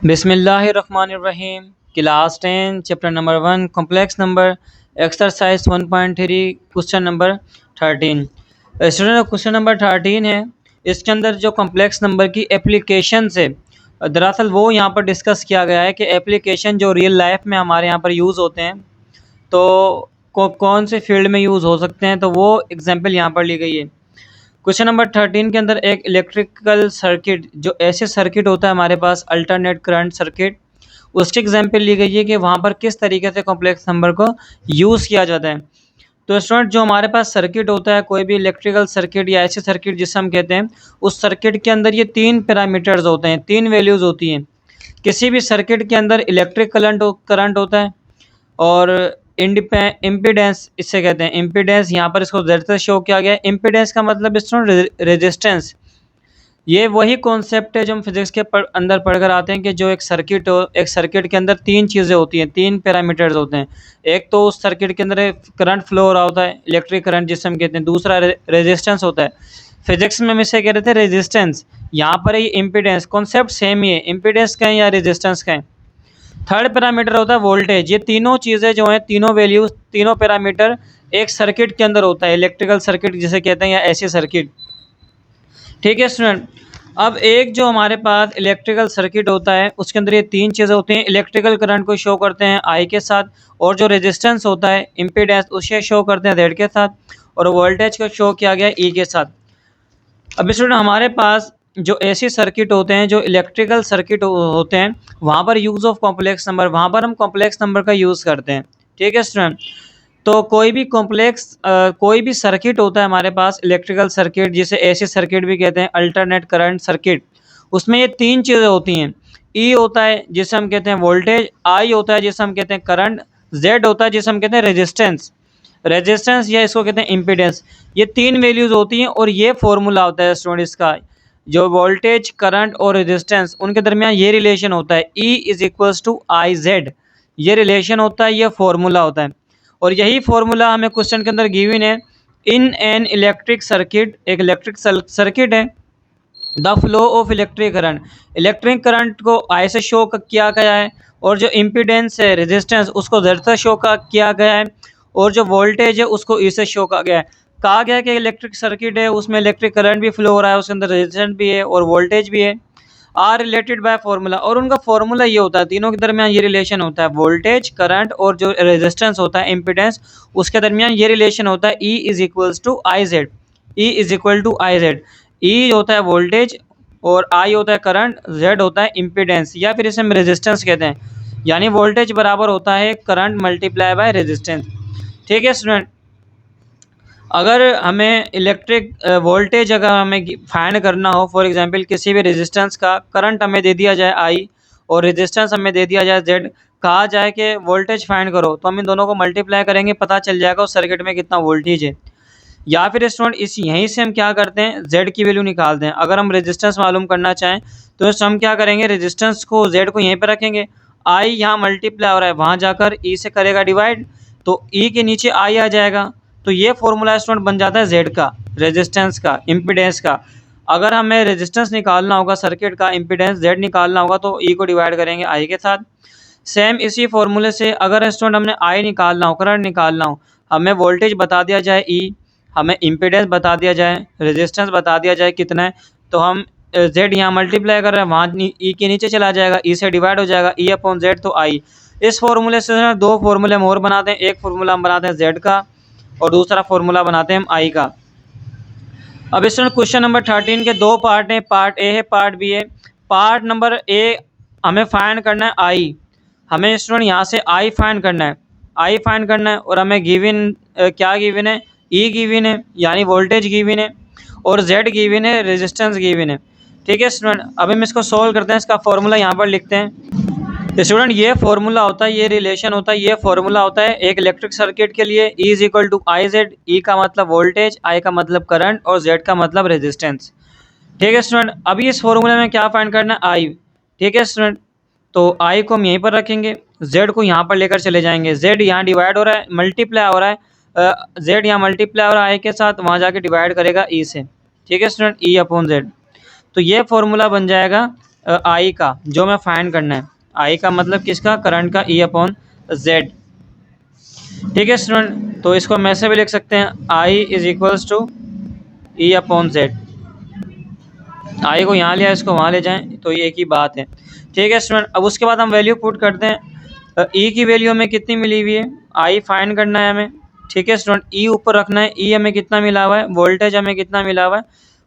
बिस्मिल्लाहिर्रहमानिर्रहीम। Class 10 chapter number 1 complex number exercise 1.3 question number 13। Student question number 13 है। इसके अंदर जो कॉम्प्लेक्स नंबर की एप्लीकेशन है दरअसल वो यहाँ पर डिस्कस किया गया है कि एप्लीकेशन जो रियल लाइफ में हमारे यहाँ पर यूज़ होते हैं तो कौन से फील्ड में यूज़ हो सकते हैं, तो वो एग्जाम्पल यहाँ पर ली गई है। क्वेश्चन नंबर 13 के अंदर एक इलेक्ट्रिकल सर्किट, जो ऐसे सर्किट होता है हमारे पास अल्टरनेट करंट सर्किट, उसकी एग्जांपल ली गई है कि वहाँ पर किस तरीके से कॉम्प्लेक्स नंबर को यूज़ किया जाता है। तो स्टूडेंट जो हमारे पास सर्किट होता है, कोई भी इलेक्ट्रिकल सर्किट या ऐसे सर्किट जिसे हम कहते हैं, उस सर्किट के अंदर ये तीन पैरामीटर्स होते हैं, तीन वैल्यूज़ होती हैं। किसी भी सर्किट के अंदर इलेक्ट्रिक करंट होता है और इम्पीडेंस इसे कहते हैं। इम्पीडेंस यहाँ पर इसको Z से शो किया गया है। इम्पीडेंस का मतलब स्टूडेंट रेजिस्टेंस। ये वही कॉन्सेप्ट है जो हम फिजिक्स के अंदर पढ़कर आते हैं कि जो एक सर्किट हो, एक सर्किट के अंदर तीन चीज़ें होती हैं, तीन पैरामीटर्स होते हैं। एक तो उस सर्किट के अंदर करंट फ्लो हो रहा होता है, इलेक्ट्रिक करंट जिसे हम कहते हैं। दूसरा रेजिस्टेंस होता है, फिजिक्स में हम इसे कह रहे थे रेजिस्टेंस। यहाँ पर ये इम्पीडेंस, कॉन्सेप्ट सेम ही है, इम्पीडेंस का है या रेजिस्टेंस का है। थर्ड पैरामीटर होता है वोल्टेज। ये तीनों चीज़ें जो हैं, तीनों वैल्यूज, तीनों पैरामीटर एक सर्किट के अंदर होता है, इलेक्ट्रिकल सर्किट जिसे कहते हैं या ऐसे सर्किट। ठीक है स्टूडेंट। अब एक जो हमारे पास इलेक्ट्रिकल सर्किट होता है उसके अंदर ये तीन चीज़ें होती हैं। इलेक्ट्रिकल करंट को शो करते हैं आई के साथ, और जो रेजिस्टेंस होता है इम्पीडेंस उसे शो करते हैं जेड के साथ, और वोल्टेज को शो किया गया ई के साथ। अब स्टूडेंट हमारे पास जो ऐसे सर्किट होते हैं, जो इलेक्ट्रिकल सर्किट होते हैं, वहाँ पर यूज़ ऑफ कॉम्प्लेक्स नंबर, वहाँ पर हम कॉम्प्लेक्स नंबर का यूज़ करते हैं। ठीक है स्टूडेंट। तो कोई भी सर्किट होता है हमारे पास, इलेक्ट्रिकल सर्किट जिसे ऐसे सर्किट भी कहते हैं, अल्टरनेट करंट सर्किट, उसमें ये तीन चीज़ें होती हैं। ई होता है जिसे हम कहते हैं वोल्टेज, आई होता है जिसे हम कहते हैं करंट, जेड होता है जिसे हम कहते हैं रेजिस्टेंस या इसको कहते हैं इम्पीडेंस। ये तीन वैल्यूज होती हैं और ये फॉर्मूला होता है स्टूडेंट इसका, जो वोल्टेज, करंट और रेजिस्टेंस, उनके दरमियान ये रिलेशन होता है, E is equals to I z. ये रिलेशन होता है, ये फॉर्मूला होता है। और यही फॉर्मूला हमें क्वेश्चन के अंदर गिवन है। इन एन इलेक्ट्रिक सर्किट, एक इलेक्ट्रिक सर्किट है, the flow of electric current को आई से शो किया गया है, और जो इम्पीडेंस है, रेजिस्टेंस, उसको जेड से शो किया गया है, और जो वोल्टेज है उसको ई से शो किया गया है। कहा गया कि इलेक्ट्रिक सर्किट है, उसमें इलेक्ट्रिक करंट भी फ्लो हो रहा है, उसके अंदर रेजिस्टेंस भी है और वोल्टेज भी है, आर रिलेटेड बाय फार्मूला। और उनका फार्मूला ये होता है, तीनों के दरमियान ये रिलेशन होता है, वोल्टेज, करंट और जो रेजिस्टेंस होता है, इम्पीडेंस, उसके दरमियान ये रिलेशन होता है, E is equals to I Z. E is equal to I Z. E होता है वोल्टेज और आई होता है करंट, जेड होता है इम्पीडेंस, या फिर इसे हम रेजिस्टेंस कहते हैं। यानी वोल्टेज बराबर होता है करंट मल्टीप्लाई बाय रेजिस्टेंस। ठीक है स्टूडेंट। अगर हमें इलेक्ट्रिक वोल्टेज अगर हमें फाइंड करना हो, फॉर एग्जांपल किसी भी रेजिस्टेंस का करंट हमें दे दिया जाए आई और रेजिस्टेंस हमें दे दिया जाए जेड, कहा जाए कि वोल्टेज फाइंड करो, तो हम इन दोनों को मल्टीप्लाई करेंगे, पता चल जाएगा उस सर्किट में कितना वोल्टेज है। या फिर स्टूडेंट इस यहीं से हम क्या करते हैं, जेड की वैल्यू निकालते हैं। अगर हम रेजिस्टेंस मालूम करना चाहें तो हम क्या करेंगे, रेजिस्टेंस को, जेड को यहीं पर रखेंगे, आई यहाँ मल्टीप्लाई हो रहा है, वहाँ जाकर ई से करेगा डिवाइड, तो ई के नीचे आई आ जाएगा। तो ये फॉर्मूला स्टूडेंट बन जाता है जेड का, रेजिस्टेंस का, इम्पीडेंस का। अगर हमें रेजिस्टेंस निकालना होगा सर्किट का, इम्पीडेंस जेड निकालना होगा, तो ई को डिवाइड करेंगे आई के साथ। सेम इसी फॉर्मूले से अगर स्टूडेंट हमने आई निकालना हो, करंट निकालना हो, हमें वोल्टेज बता दिया जाए ई, हमें इम्पीडेंस बता दिया जाए, रेजिस्टेंस बता दिया जाए कितना है, तो हम जेड यहाँ मल्टीप्लाई कर रहे हैं, वहाँ ई के नीचे चला जाएगा, ई से डिवाइड हो जाएगा, ई अपॉन जेड, तो आई। इस फॉर्मूले से दो फॉर्मूले हम और बनाते हैं, एक फॉर्मूला हम बनाते हैं जेड का और दूसरा फॉर्मूला बनाते हैं हम आई का। अब इस क्वेश्चन नंबर 13 के दो पार्ट हैं, पार्ट ए है, पार्ट बी है। पार्ट नंबर ए हमें फाइंड करना है आई, हमें स्टूडेंट यहाँ से आई फाइंड करना है, आई फाइंड करना है, और हमें गिवन क्या गिवन है, ई गिवन है यानी वोल्टेज गिवन है, और जेड गिवन है, रेजिस्टेंस गिवन है। ठीक है स्टूडेंट। अब हम इसको सॉल्व करते हैं, इसका फॉर्मूला यहाँ पर लिखते हैं। स्टूडेंट ये फॉर्मूला होता है, ये रिलेशन होता है, ये फॉर्मूला होता है एक इलेक्ट्रिक सर्किट के लिए, E is equal to I Z. E का मतलब वोल्टेज, आई का मतलब करंट और जेड का मतलब रेजिस्टेंस। ठीक है स्टूडेंट। अभी इस फॉर्मूले में क्या फाइंड करना है, आई। ठीक है स्टूडेंट। तो आई को हम यहीं पर रखेंगे, जेड को यहाँ पर लेकर चले जाएंगे, जेड यहाँ डिवाइड हो रहा है, मल्टीप्लाई हो रहा है, जेड यहाँ मल्टीप्लाई हो रहा है आई के साथ, वहाँ जाके डिवाइड करेगा ई से। ठीक है स्टूडेंट, ई अपॉन जेड। तो ये फॉर्मूला बन जाएगा आई का, जो मैं फाइंड करना है। आई का मतलब किसका, करंट का, ई अपॉन जेड। ठीक है स्टूडेंट, तो इसको हम ऐसे भी लिख सकते हैं, I is equals to E upon Z. I को यहाँ लिया, इसको वहाँ ले जाएं, तो ये एक ही बात है। ठीक है स्टूडेंट, अब उसके बाद हम वैल्यू पुट करते हैं। ई की वैल्यू हमें कितनी मिली हुई है, आई फाइंड करना है हमें। ठीक है स्टूडेंट, ई ऊपर रखना है। ई हमें कितना मिला हुआ है, वोल्टेज हमें कितना मिला हुआ है,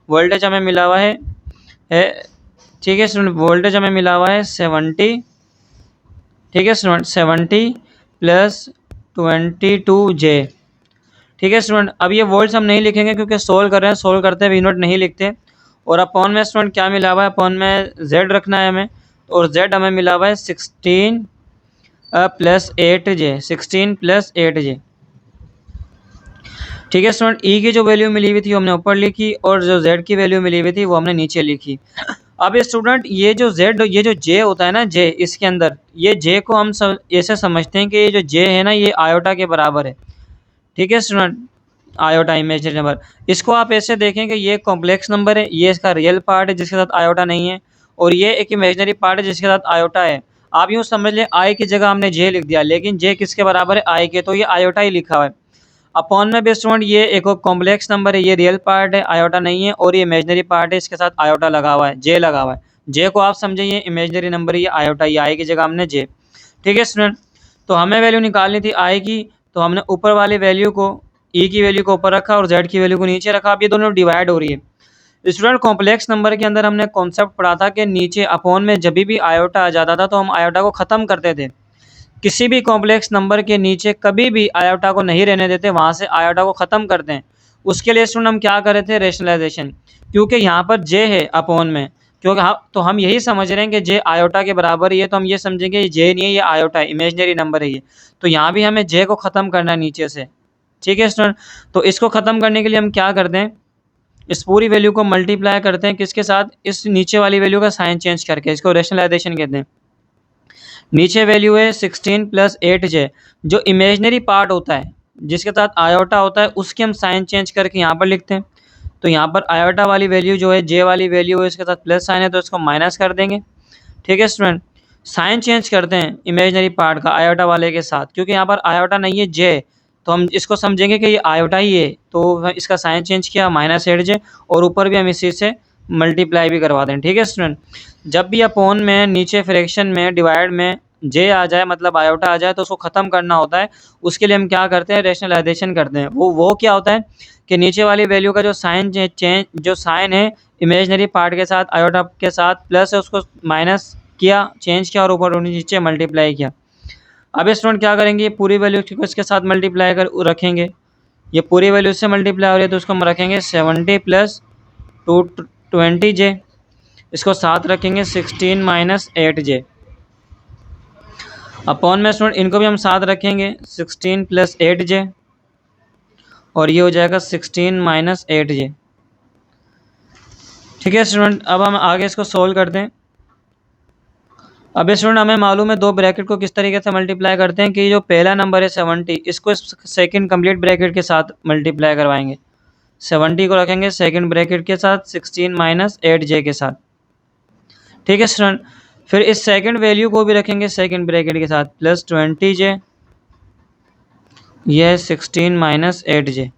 वोल्टेज हमें मिला हुआ है ठीक है स्टूडेंट, वोल्टेज हमें मिला हुआ है 70। ठीक है स्टूडेंट, 70 प्लस 22J। ठीक है स्टूडेंट, अब ये वोल्ट्स हम नहीं लिखेंगे क्योंकि सोल्व कर रहे हैं, सोल्व करते हैं वी नोट नहीं लिखते। और अपॉन में स्टूडेंट क्या मिला हुआ है, अपॉन में जेड रखना है हमें, और जेड हमें मिला हुआ है 16 प्लस 8J, 16 प्लस 8J। ठीक है स्टूडेंट, ई की जो वैल्यू मिली हुई थी वो हमने ऊपर लिखी, और जो जेड की वैल्यू मिली हुई थी वो हमने नीचे लिखी। अब स्टूडेंट ये जो जेड, ये जो जे होता है ना, जे, इसके अंदर ये जे को हम ऐसे समझते हैं कि ये जो जे है ना, ये आयोटा के बराबर है। ठीक है स्टूडेंट, आयोटा इमेजिनरी नंबर, इसको आप ऐसे देखें कि ये कॉम्प्लेक्स नंबर है, ये इसका रियल पार्ट है जिसके साथ आयोटा नहीं है, और ये एक इमेजिनरी पार्ट है जिसके साथ आयोटा है। आप यूँ समझ लें, आई की जगह हमने जे लिख दिया, लेकिन जे किसके बराबर है, आई के, तो ये आयोटा ही लिखा हुआ है। अपॉन में भी स्टूडेंट ये एक कॉम्प्लेक्स नंबर है, ये रियल पार्ट है, आयोटा नहीं है, और ये इमेजिनरी पार्ट है, इसके साथ आयोटा लगा हुआ है, जे लगा हुआ है। जे को आप समझे ये इमेजिनरी नंबर, ये आयोटा, ये आई की जगह हमने जे। ठीक है स्टूडेंट, तो हमें वैल्यू निकालनी थी आई की, तो हमने ऊपर वाली वैल्यू को, ई की वैल्यू को ऊपर रखा और जेड की वैल्यू को नीचे रखा। अब ये दोनों डिवाइड हो रही है। स्टूडेंट, कॉम्प्लेक्स नंबर के अंदर हमने कॉन्सेप्ट पढ़ा था कि नीचे अपॉन में जब भी आयोटा आ जाता था तो हम आयोटा को ख़त्म करते थे। किसी भी कॉम्प्लेक्स नंबर के नीचे कभी भी आयोटा को नहीं रहने देते, वहाँ से आयोटा को ख़त्म करते हैं। उसके लिए स्टूडेंट हम क्या कर रहे थे, रेशनलाइजेशन, क्योंकि यहाँ पर जे है अपॉन में, क्योंकि तो हम यही समझ रहे हैं कि जे आयोटा के बराबर ही है, तो हम ये समझेंगे ये जे नहीं है, ये आयोटा है, इमेजिनरी नंबर है ये। तो यहाँ भी हमें जे को ख़त्म करना है नीचे से। ठीक है स्टूडेंट, तो इसको ख़त्म करने के लिए हम क्या करते हैं, इस पूरी वैल्यू को मल्टीप्लाई करते हैं किसके साथ, इस नीचे वाली वैल्यू का साइन चेंज करके, इसको रेशनलाइजेशन कहते हैं। नीचे वैल्यू है 16 प्लस 8J, जो इमेजनरी पार्ट होता है जिसके साथ आयोटा होता है, उसके हम साइन चेंज करके यहाँ पर लिखते हैं। तो यहाँ पर आयोटा वाली वैल्यू जो है, जे वाली वैल्यू है, इसके साथ प्लस साइन है तो इसको माइनस कर देंगे। ठीक है स्टूडेंट, साइन चेंज करते हैं इमेजनरी पार्ट का आयोटा वाले के साथ, क्योंकि यहाँ पर आयोटा नहीं है जे, तो हम इसको समझेंगे कि ये आयोटा ही है, तो इसका साइन चेंज किया -8J, और ऊपर भी हम इसी से मल्टीप्लाई भी करवा दें। ठीक है स्टूडेंट, जब भी अपोन में, नीचे फ्रैक्शन में, डिवाइड में जे आ जाए, मतलब आयोटा आ जाए, तो उसको ख़त्म करना होता है। उसके लिए हम क्या करते हैं, रेशनलाइजेशन करते हैं। वो क्या होता है कि नीचे वाली वैल्यू का जो साइन चेंज, जो साइन है इमेजनरी पार्ट के साथ आयोटा के साथ प्लस है, उसको माइनस किया, चेंज किया, और ऊपर नीचे मल्टीप्लाई किया। अब स्टूडेंट क्या करेंगे, ये पूरी वैल्यू को इसके साथ मल्टीप्लाई कर रखेंगे, ये पूरी वैल्यू इससे मल्टीप्लाई हो रही है, तो उसको हम रखेंगे 70 प्लस 220J, इसको साथ रखेंगे 16 माइनस 8J। अपॉन में स्टूडेंट इनको भी हम साथ रखेंगे 16 प्लस 8J, और ये हो जाएगा 16 माइनस 8J। ठीक है स्टूडेंट, अब हम आगे इसको सोल्व करते हैं। अब स्टूडेंट हमें मालूम है दो ब्रैकेट को किस तरीके से मल्टीप्लाई करते हैं, कि जो पहला नंबर है 70, इसको सेकंड कंप्लीट ब्रैकेट के साथ मल्टीप्लाई करवाएंगे। 70 को रखेंगे सेकंड ब्रैकेट के साथ 16 माइनस 8J के साथ। ठीक है स्टूडेंट, फिर इस सेकंड वैल्यू को भी रखेंगे सेकंड ब्रैकेट के साथ प्लस 20J, यह 16 माइनस 8J।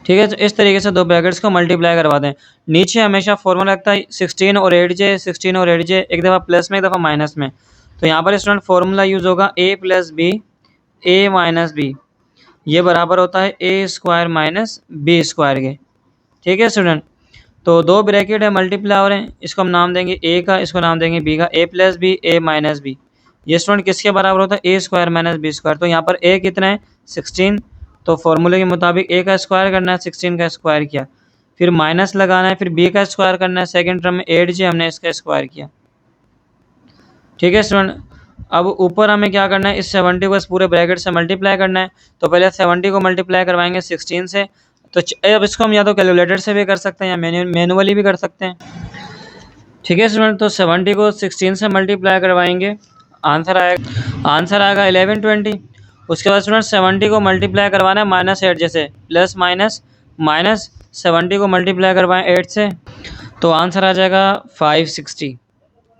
ठीक है, तो इस तरीके से दो ब्रैकेट्स को मल्टीप्लाई करवा दें। नीचे हमेशा फॉर्मूला लगता है 16 और 8J, 16 और 8J, एक दफ़ा प्लस में एक दफ़ा माइनस में। तो यहाँ पर स्टूडेंट फॉर्मूला यूज़ होगा a plus b, a minus b, ये बराबर होता है a square minus b square के। ठीक है स्टूडेंट, तो दो ब्रैकेट है मल्टीप्लाई हो रहे हैं, इसको हम नाम देंगे ए का, इसको नाम देंगे बी का, ए plus b, a minus b. ये स्टूडेंट किसके बराबर होता है, a square minus b square. तो यहाँ पर ए कितना है 16, तो फॉर्मूले के मुताबिक ए का स्क्वायर करना है, 16 का स्क्वायर किया, फिर माइनस लगाना है, फिर बी का स्क्वायर करना है, सेकंड टर्म में 8J, हमने इसका स्क्वायर किया। ठीक है स्टूडेंट, अब ऊपर हमें क्या करना है, इस 70 को इस पूरे ब्रैकेट से मल्टीप्लाई करना है। तो पहले 70 को मल्टीप्लाई करवाएंगे 16 से, तो अब इसको हम या तो कैलकुलेटर से भी कर सकते हैं या मैनुअली भी कर सकते हैं। ठीक है स्टूडेंट, तो 70 को 16 से मल्टीप्लाई करवाएंगे, आंसर आएगा 1120। उसके बाद स्टूडेंट 70 को मल्टीप्लाई करवाना है -8 जैसे, प्लस माइनस माइनस 70 को मल्टीप्लाई करवाएं 8 से, तो आंसर आ जाएगा 560।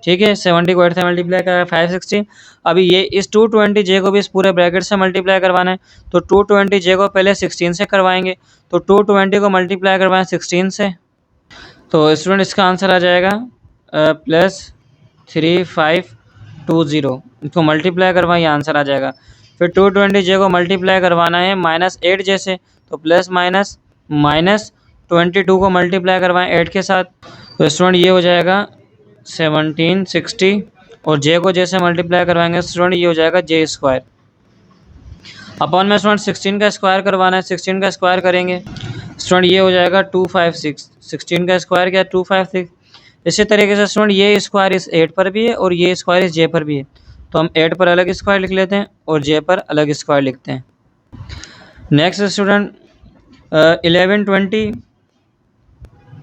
ठीक है, 70 को 8 से मल्टीप्लाई करा 560। अभी ये इस 220J को भी इस पूरे ब्रैकेट से मल्टीप्लाई करवाना है, तो 220J को पहले 16 से करवाएंगे। तो 220 को मल्टीप्लाई करवाएं 16 से, तो स्टूडेंट इसका आंसर आ जाएगा +3520। इसको मल्टीप्लाई करवाएं, आंसर आ जाएगा। फिर 220J को मल्टीप्लाई करवाना है -8J से, तो प्लस माइनस -22 को मल्टीप्लाई करवाएं 8 के साथ, तो स्टूडेंट ये हो जाएगा 1760। और J को J से मल्टीप्लाई करवाएंगे स्टूडेंट, ये हो जाएगा J²। अपॉन में स्टूडेंट 16 का स्क्वायर करवाना है, 16 का स्क्वायर करेंगे स्टूडेंट, ये हो जाएगा 256। 16 का स्क्वायर क्या, 256। इसी तरीके से स्टूडेंट ये स्क्वायर इस 8 पर भी है और ये स्क्वायर इस J पर भी है, तो हम 8 पर अलग स्क्वायर लिख लेते हैं और J पर अलग स्क्वायर लिखते हैं। Next student 1120।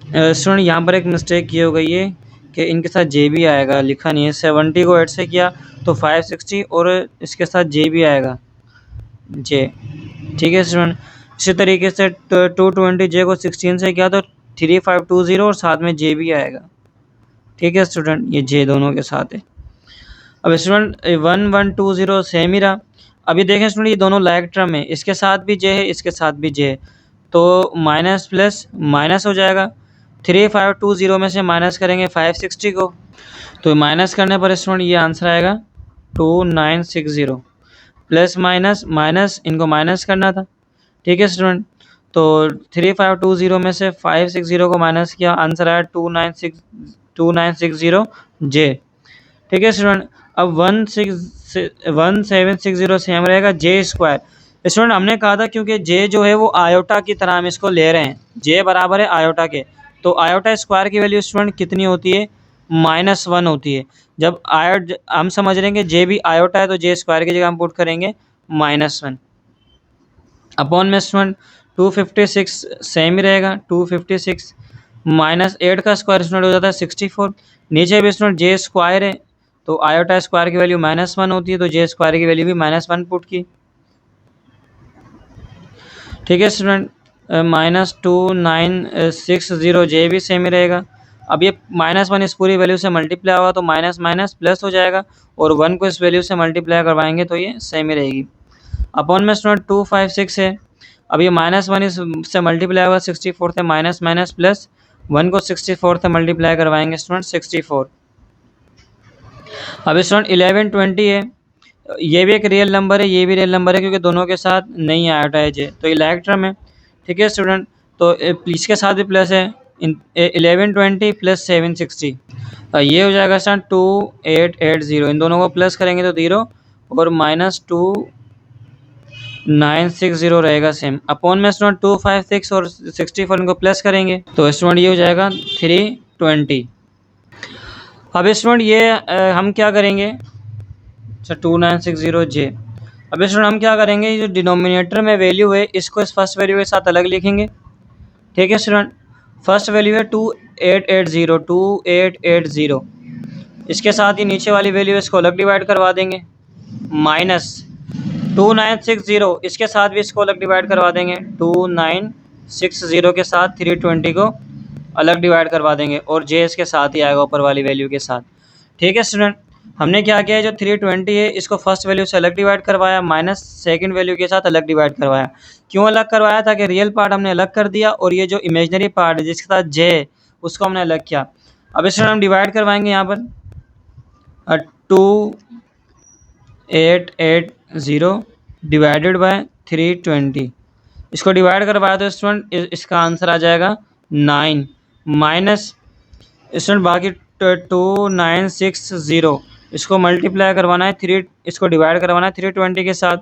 स्टूडेंट यहाँ पर एक मिस्टेक ये हो गई है कि इनके साथ J भी आएगा, लिखा नहीं है। 70 को 8 से किया तो 560 और इसके साथ J भी आएगा, J। ठीक है स्टूडेंट, इसी तरीके से 220J को 16 से किया तो 3520 और साथ में J भी आएगा। ठीक है स्टूडेंट, ये J दोनों के साथ है। अब स्टूडेंट 1120 सेम ही रहा। अभी देखें स्टूडेंट, ये दोनों लाइक टर्म है, इसके साथ भी J है, इसके साथ भी J है, तो माइनस प्लस माइनस हो जाएगा। 3520 में से माइनस करेंगे 560 को, तो माइनस करने पर स्टूडेंट ये आंसर आएगा 2960। प्लस माइनस माइनस, इनको माइनस करना था। ठीक है स्टूडेंट, तो 3520 में से 560 को माइनस किया, आंसर आया 2960J। ठीक है स्टूडेंट, अब 1760 सेम रहेगा J²। स्टूडेंट हमने कहा था क्योंकि J जो है वो आयोटा की तरह हम इसको ले रहे हैं, J बराबर है आयोटा के, तो आयोटा स्क्वायर की वैल्यू स्टूडेंट कितनी होती है, -1 होती है। जब हम समझ रहे हैं कि J भी आयोटा है तो J² की जगह हम पुट करेंगे -1। अपॉन में स्टूडेंट 256 सेम ही रहेगा, 256 -8 का स्क्वायर स्टूडेंट हो जाता है 64। नीचे भी स्टूडेंट J² है तो आयोटा स्क्वायर की वैल्यू -1 होती है, तो J² की वैल्यू भी -1 पुट की। ठीक है स्टूडेंट, -2960J भी सेम ही रहेगा। अब ये -1 इस पूरी वैल्यू से मल्टीप्लाई होगा तो माइनस माइनस प्लस हो जाएगा, और 1 को इस वैल्यू से मल्टीप्लाई करवाएंगे तो ये सेम ही रहेगी। अपॉन में स्टूडेंट 256 है। अब ये -1 इससे मल्टीप्लाई होगा 64 से, माइनस माइनस प्लस 1 को 64 से मल्टीप्लाई करवाएंगे स्टूडेंट 64। अब स्टूडेंट 1120 है, ये भी एक रियल नंबर है, ये भी रियल नंबर है, क्योंकि दोनों के साथ नहीं आयोटा है J, तो ये लाइक टर्म है। ठीक है स्टूडेंट, तो इसके साथ भी प्लस है, 1120 + 760, ये हो जाएगा स्टूडेंट 2880। इन दोनों को प्लस करेंगे तो 0 और -2960 रहेगा सेम। अपॉन में स्टूडेंट 256 और 64 इनको प्लस करेंगे तो स्टूडेंट ये हो जाएगा 320। अब स्टूडेंट ये हम क्या करेंगे, अच्छा 2960J। अब स्टूडेंट हम क्या करेंगे, ये जो डिनोमिनेटर में वैल्यू है इसको इस फर्स्ट वैल्यू के साथ अलग लिखेंगे। ठीक है स्टूडेंट, फर्स्ट वैल्यू है 2880, इसके साथ ही नीचे वाली वैल्यू इसको अलग डिवाइड करवा देंगे, माइनस 2960, इसके साथ भी इसको अलग डिवाइड करवा देंगे, 2960 के साथ 320 को अलग डिवाइड करवा देंगे, और J इसके साथ ही आएगा ऊपर वाली वैल्यू के साथ। ठीक है स्टूडेंट, हमने क्या किया है, जो 320 है इसको फर्स्ट वैल्यू से अलग डिवाइड करवाया, माइनस सेकंड वैल्यू के साथ अलग डिवाइड करवाया। क्यों अलग करवाया, ताकि रियल पार्ट हमने अलग कर दिया और ये जो इमेजनरी पार्ट है जिसके साथ J है उसको हमने अलग किया। अब स्टूडेंट हम डिवाइड करवाएंगे यहाँ पर 2880 डिवाइडेड बाय 320, इसको डिवाइड करवाया तो स्टूडेंट इसका आंसर आ जाएगा 9, माइनस स्टूडेंट बाकी 2960, इसको मल्टीप्लाई करवाना है 3, इसको डिवाइड करवाना है 320 के साथ,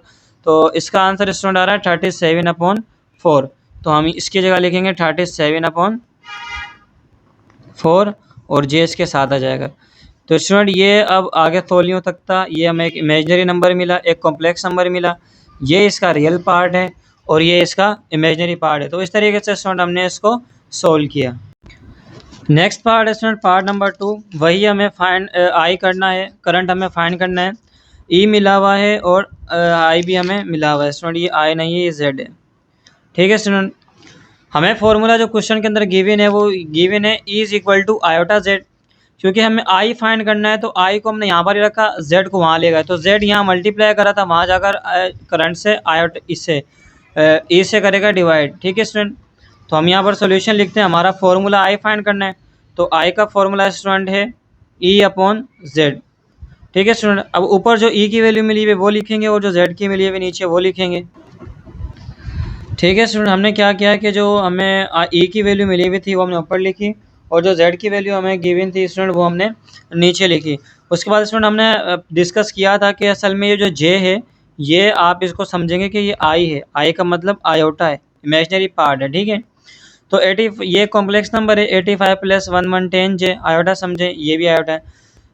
तो इसका आंसर स्टूडेंट आ रहा है 37/4। तो हम इसकी जगह लिखेंगे 37/4 और J इसके साथ आ जाएगा। तो स्टूडेंट ये अब आगे तौलियों तक था, ये हमें एक इमेजनरी नंबर मिला, एक कॉम्प्लेक्स नंबर मिला, ये इसका रियल पार्ट है और ये इसका इमेजनरी पार्ट है। तो इस तरीके से स्टूडेंट हमने इसको सोल्व किया। नेक्स्ट पार्ट है स्टूडेंट पार्ट नंबर 2, वही हमें फाइंड आई करना है, करंट हमें फाइंड करना है। ई मिला हुआ है और आई भी हमें मिला हुआ है स्टूडेंट, ये आई नहीं है ये जेड है। ठीक है स्टूडेंट, हमें फॉर्मूला जो क्वेश्चन के अंदर गिवन है वो गिवन है E is equal to iota z. क्योंकि हमें आई फाइंड करना है तो आई को हमने यहाँ पर ही रखा, जेड को वहाँ ले गए, तो जेड यहाँ मल्टीप्लाई करा था, वहाँ जाकर करंट से आयोटा इससे ई से करेगा डिवाइड। ठीक है स्टूडेंट, तो हम यहाँ पर सोल्यूशन लिखते हैं, हमारा फॉर्मूला आई फाइंड करना है, तो आई का फॉर्मूला स्टूडेंट है ई अपॉन जेड। ठीक है स्टूडेंट, अब ऊपर जो ई की वैल्यू मिली है वो लिखेंगे और जो जेड की मिली है नीचे वो लिखेंगे। ठीक है स्टूडेंट, हमने क्या किया कि जो हमें ई की वैल्यू मिली हुई थी वो हमने ऊपर लिखी और जो जेड की वैल्यू हमें गिवन थी स्टूडेंट वो हमने नीचे लिखी। उसके बाद स्टूडेंट हमने डिस्कस किया था कि असल में ये जो जे है ये आप इसको समझेंगे कि ये आई है, आई का मतलब आयोटा है, इमेजिनरी पार्ट है। ठीक है, तो 80 ये कॉम्प्लेक्स नंबर है, 85 प्लस 110 जे आयोटा समझे, ये भी आयोटा है।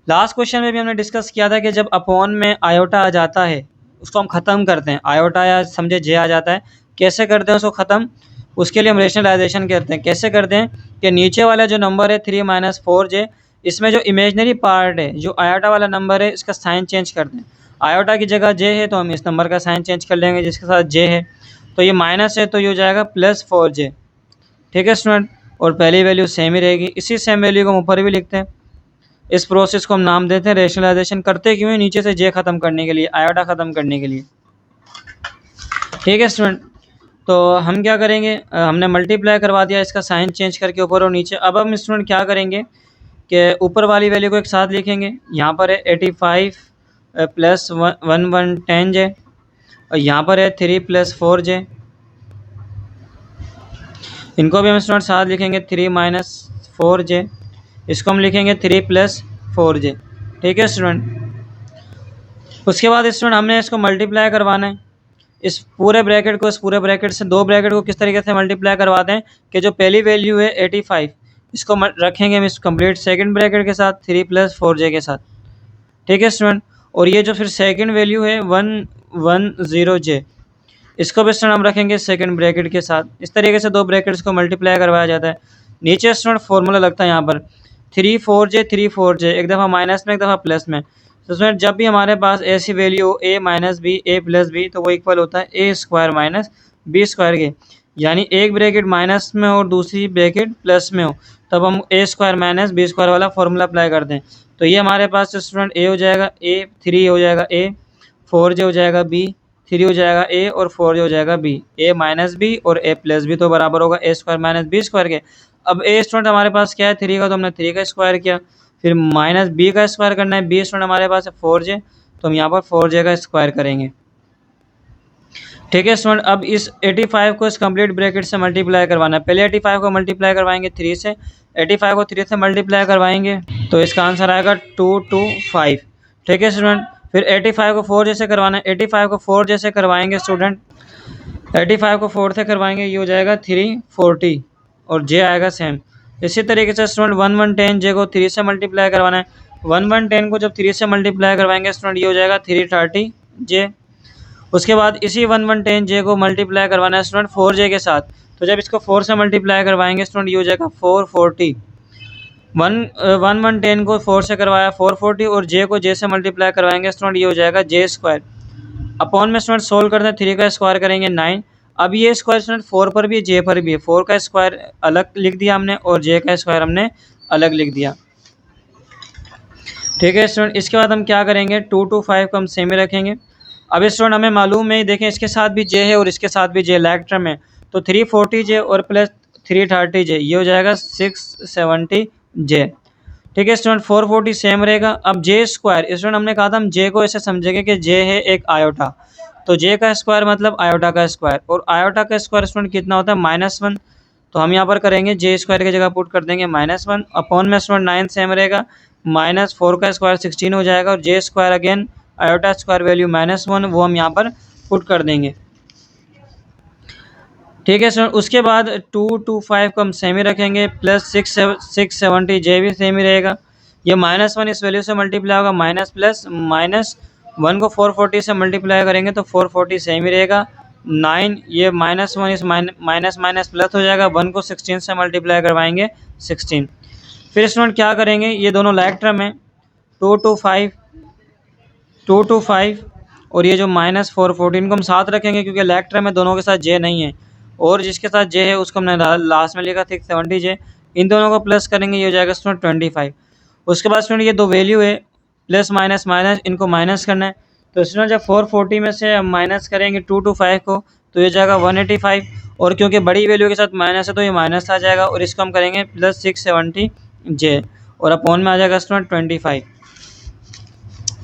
लास्ट क्वेश्चन में भी हमने डिस्कस किया था कि जब अपॉन में आयोटा आ जाता है उसको हम ख़त्म करते हैं, आयोटा या समझे जे आ जाता है, कैसे करते हैं उसको ख़त्म, उसके लिए हम रेशनलाइजेशन करते हैं। कैसे करते हैं कि नीचे वाला जो नंबर है 3 - 4 जे, इसमें जो इमेजनरी पार्ट है जो आयोटा वाला नंबर है इसका साइन चेंज करते हैं। आयोटा की जगह जे है तो हम इस नंबर का साइन चेंज कर लेंगे जिसके साथ जे है, तो ये माइनस है तो ये हो जाएगा +4 जे। ठीक है स्टूडेंट, और पहली वैल्यू सेम ही रहेगी, इसी सेम वैल्यू को हम ऊपर भी लिखते हैं। इस प्रोसेस को हम नाम देते हैं रेशनलाइजेशन। करते क्यों है, नीचे से जे खत्म करने के लिए, आयोटा खत्म करने के लिए। ठीक है स्टूडेंट, तो हम क्या करेंगे, हमने मल्टीप्लाई करवा दिया इसका साइन चेंज करके ऊपर और नीचे। अब हम स्टूडेंट क्या करेंगे कि ऊपर वाली वैल्यू को एक साथ लिखेंगे, यहाँ पर है 85 प्लस 110 जे और यहाँ पर है 3 + 4 जे, इनको भी हम स्टूडेंट साथ लिखेंगे 3 - 4 जे, इसको हम लिखेंगे 3 + 4 जे। ठीक है स्टूडेंट, उसके बाद स्टूडेंट हमने इसको मल्टीप्लाई करवाना है, इस पूरे ब्रैकेट को इस पूरे ब्रैकेट से दो ब्रैकेट को किस तरीके से मल्टीप्लाई करवाते हैं कि जो पहली वैल्यू है 85 इसको रखेंगे हम इस कंप्लीट सेकंड ब्रैकेट के साथ 3 + 4 जे के साथ। ठीक है स्टूडेंट, और ये जो फिर सेकंड वैल्यू है 110 जे, इसको भी स्टूडेंट हम रखेंगे सेकंड ब्रैकेट के साथ। इस तरीके से दो ब्रैकेट्स को मल्टीप्लाई करवाया जाता है। नीचे स्टूडेंट फॉर्मूला लगता है यहाँ पर 3 4 जे 3 4 जे, एक दफ़ा माइनस में एक दफ़ा प्लस में। तो स्टूडेंट जब भी हमारे पास ऐसी वैल्यू हो a - b a + b तो वो इक्वल होता है a² - b² के, यानी एक ब्रैकेट माइनस में और दूसरी ब्रैकेट प्लस में हो तब हम a² - b² वाला फॉर्मूला अप्लाई करते हैं। तो ये हमारे पास स्टूडेंट a हो जाएगा a, 3 हो जाएगा a, 4 जे हो जाएगा b, 3 हो जाएगा a और 4 जो हो जाएगा b, a - b और a + b तो बराबर होगा a² - b² के। अब a स्टूडेंट हमारे पास क्या है 3 का, तो हमने 3 का स्क्वायर किया, फिर -b का स्क्वायर करना है, b स्टूडेंट हमारे पास है 4 जे, तो हम यहाँ पर 4 जे का स्क्वायर करेंगे। ठीक है स्टूडेंट, अब इस 85 को इस कंप्लीट ब्रैकेट से मल्टीप्लाई करवाना है। पहले 85 को मल्टीप्लाई करवाएंगे 3 से, 85 को 3 से मल्टीप्लाई करवाएंगे तो इसका आंसर आएगा 225। ठीक है स्टूडेंट, फिर 85 को 4 जैसे करवाना है, 85 को 4 जैसे करवाएंगे स्टूडेंट, 85 को 4 से करवाएंगे, ये हो जाएगा 340 और जे आएगा सेम। इसी तरीके से स्टूडेंट 1110 जे को 3 से मल्टीप्लाई करवाना है, 1110 को जब 3 से मल्टीप्लाई करवाएंगे स्टूडेंट ये हो जाएगा 330 जे। उसके बाद इसी 1110 जे को मल्टीप्लाई करवाना है स्टूडेंट 4 जे के साथ, तो जब इसको 4 से मल्टीप्लाई करवाएंगे स्टूडेंट ये हो जाएगा 440। 1110 को 4 से करवाया 440 और जे को जे से मल्टीप्लाई करवाएंगे स्टूडेंट ये हो जाएगा j²। अपॉन में स्टूडेंट सोल्व करते हैं, 3 का स्क्वायर करेंगे 9। अब ये स्क्वायर स्टूडेंट 4 पर भी है जे पर भी है, 4 का स्क्वायर अलग लिख दिया हमने और जे का स्क्वायर हमने अलग लिख दिया। ठीक है स्टूडेंट, इसके बाद हम क्या करेंगे 225 को हम सेम ही रखेंगे। अब स्टूडेंट हमें मालूम है, देखें इसके साथ भी जे है और इसके साथ भी जे लाइक टर्म है, तो 340 जे और प्लस 330 जे ये हो जाएगा 670 जे। ठीक है स्टूडेंट, 440 सेम रहेगा। अब जे स्क्वायर स्टूडेंट हमने कहा था हम जे को ऐसे समझेंगे कि जे है एक आयोटा, तो जे का स्क्वायर मतलब आयोटा का स्क्वायर, और आयोटा का स्क्वायर स्टूडेंट कितना होता है -1, तो हम यहाँ पर करेंगे जे स्क्वायर की जगह पुट कर देंगे -1 अपॉन में स्टूडेंट 9 सेम रहेगा, -4 का स्क्वायर 16 हो जाएगा और J square again iota square value -1 वो हम यहाँ पर पुट कर देंगे। ठीक है स्टूडेंट, उसके बाद 225 को हम सेम ही रखेंगे, प्लस 670 जे भी सेम ही रहेगा। ये -1 इस वैल्यू से मल्टीप्लाई होगा, माइनस प्लस -1 को 440 से मल्टीप्लाई करेंगे तो 440 सेम ही रहेगा। 9 ये -1 इस माइनस माइनस प्लस हो जाएगा, 1 को 16 से मल्टीप्लाई करवाएंगे 16। फिर स्टूडेंट क्या करेंगे, ये दोनों लाइक टर्म है 225 और ये जो -414 को हम साथ रखेंगे क्योंकि लाइक टर्म है दोनों के साथ जे नहीं है, और जिसके साथ जे है उसको हमने लास्ट में लिखा 670J, इन दोनों को प्लस करेंगे, ये हो जाएगा स्टूडेंट 25। उसके बाद स्टूडेंट ये दो वैल्यू है प्लस माइनस माइनस, इनको माइनस करना है। तो स्टूडेंट जब 440 में से माइनस करेंगे 225 को तो ये जाएगा 185, और क्योंकि बड़ी वैल्यू के साथ माइनस है तो ये माइनस आ जाएगा, और इसको हम करेंगे प्लस 670J, और अपॉन में आ जाएगा स्टूडेंट 25।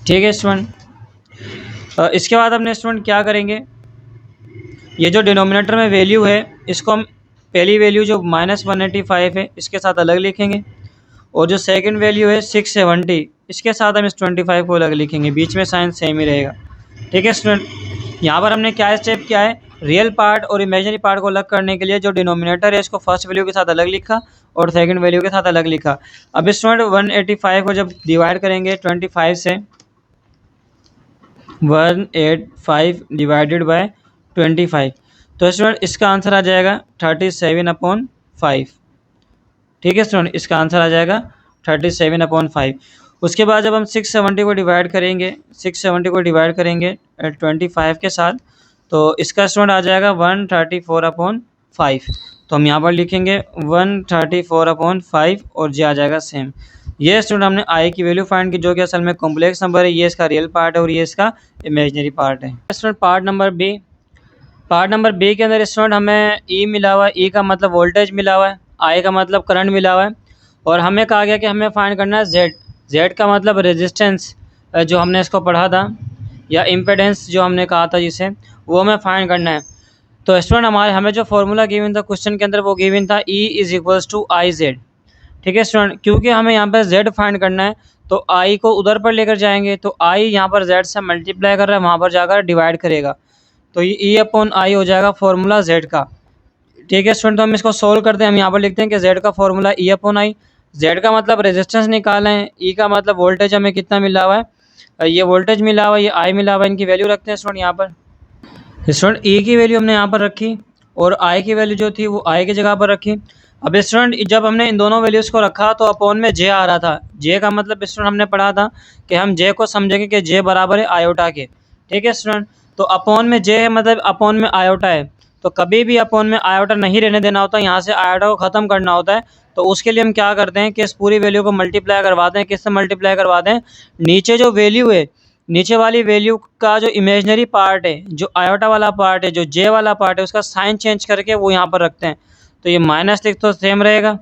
ठीक है स्टूडेंट, इसके बाद हमने स्टूडेंट क्या करेंगे, ये जो डिनोमिनेटर में वैल्यू है इसको हम पहली वैल्यू जो -185 है इसके साथ अलग लिखेंगे, और जो सेकंड वैल्यू है 670 इसके साथ हम इस 25 को अलग लिखेंगे, बीच में साइन सेम ही रहेगा। ठीक है स्टूडेंट, यहाँ पर हमने क्या स्टेप किया है, रियल पार्ट और इमेजिनरी पार्ट को अलग करने के लिए जो डिनोमिनेटर है इसको फर्स्ट वैल्यू के साथ अलग लिखा और सेकंड वैल्यू के साथ अलग लिखा। अब स्टूडेंट 185 को जब डिवाइड करेंगे 25 से, 185 डिवाइडेड बाय 25, तो स्टूडेंट इसका आंसर आ जाएगा 37/5। ठीक है स्टूडेंट, इसका आंसर आ जाएगा 37/5। उसके बाद जब हम 670 को डिवाइड करेंगे, 670 को डिवाइड करेंगे 25 के साथ, तो इसका स्टूडेंट आ जाएगा 134/5। तो हम यहाँ पर लिखेंगे 134/5 और जे आ जाएगा सेम। ये स्टूडेंट हमने आई की वैल्यू फाइंड की, जो कि असल में कॉम्प्लेक्स नंबर है, ये इसका रियल पार्ट है और ये इसका इमेजिनरी पार्ट है। Student part number b, part number b के अंदर स्टूडेंट हमें ई मिला हुआ है, ई का मतलब वोल्टेज मिला हुआ है, आई का मतलब करंट मिला हुआ है, और हमें कहा गया कि हमें फाइंड करना है जेड। जेड का मतलब रेजिस्टेंस, जो हमने इसको पढ़ा था, या इम्पेडेंस जो हमने कहा था जिसे, वो हमें फाइंड करना है। तो स्टूडेंट हमें जो फॉर्मूला गिवन था क्वेश्चन के अंदर वो गिवन था E = IZ। ठीक है स्टूडेंट, क्योंकि हमें यहाँ पर Z फाइंड करना है तो I को उधर पर लेकर जाएंगे, तो I यहाँ पर Z से मल्टीप्लाई कर रहा है, वहाँ पर जाकर डिवाइड करेगा, तो ये E/I हो जाएगा फॉर्मूला Z का। ठीक है स्टूडेंट, तो हम इसको सोल्व करते हैं। हम यहाँ पर लिखते हैं कि Z का फॉर्मूला E/I, Z का मतलब रेजिस्टेंस निकाला है, E का मतलब वोल्टेज हमें कितना मिला हुआ है, ये वोल्टेज मिला हुआ है, ये I मिला हुआ है, इनकी वैल्यू रखते हैं स्टूडेंट यहाँ पर। स्टूडेंट E की वैल्यू हमने यहाँ पर रखी और I की वैल्यू जो थी वो I की जगह पर रखी। अब स्टूडेंट जब हमने इन दोनों वैल्यूज़ को रखा तो अपॉन में J आ रहा था। J का मतलब स्टूडेंट हमने पढ़ा था कि हम J को समझेंगे कि J बराबर है आयोटा के। ठीक है स्टूडेंट, तो अपॉन में J है मतलब अपॉन में आयोटा है, तो कभी भी अपॉन में आयोटा नहीं रहने देना होता, यहाँ से आयोटा को ख़त्म करना होता है। तो उसके लिए हम क्या करते हैं कि इस पूरी वैल्यू को मल्टीप्लाई करवाते हैं, किससे मल्टीप्लाई करवाते हैं, नीचे जो वैल्यू है, नीचे वाली वैल्यू का जो इमेजनरी पार्ट है, जो आयोटा वाला पार्ट है, जो जे वाला पार्ट है, उसका साइन चेंज करके वो यहाँ पर रखते हैं। तो ये माइनस लिख तो सेम रहेगा,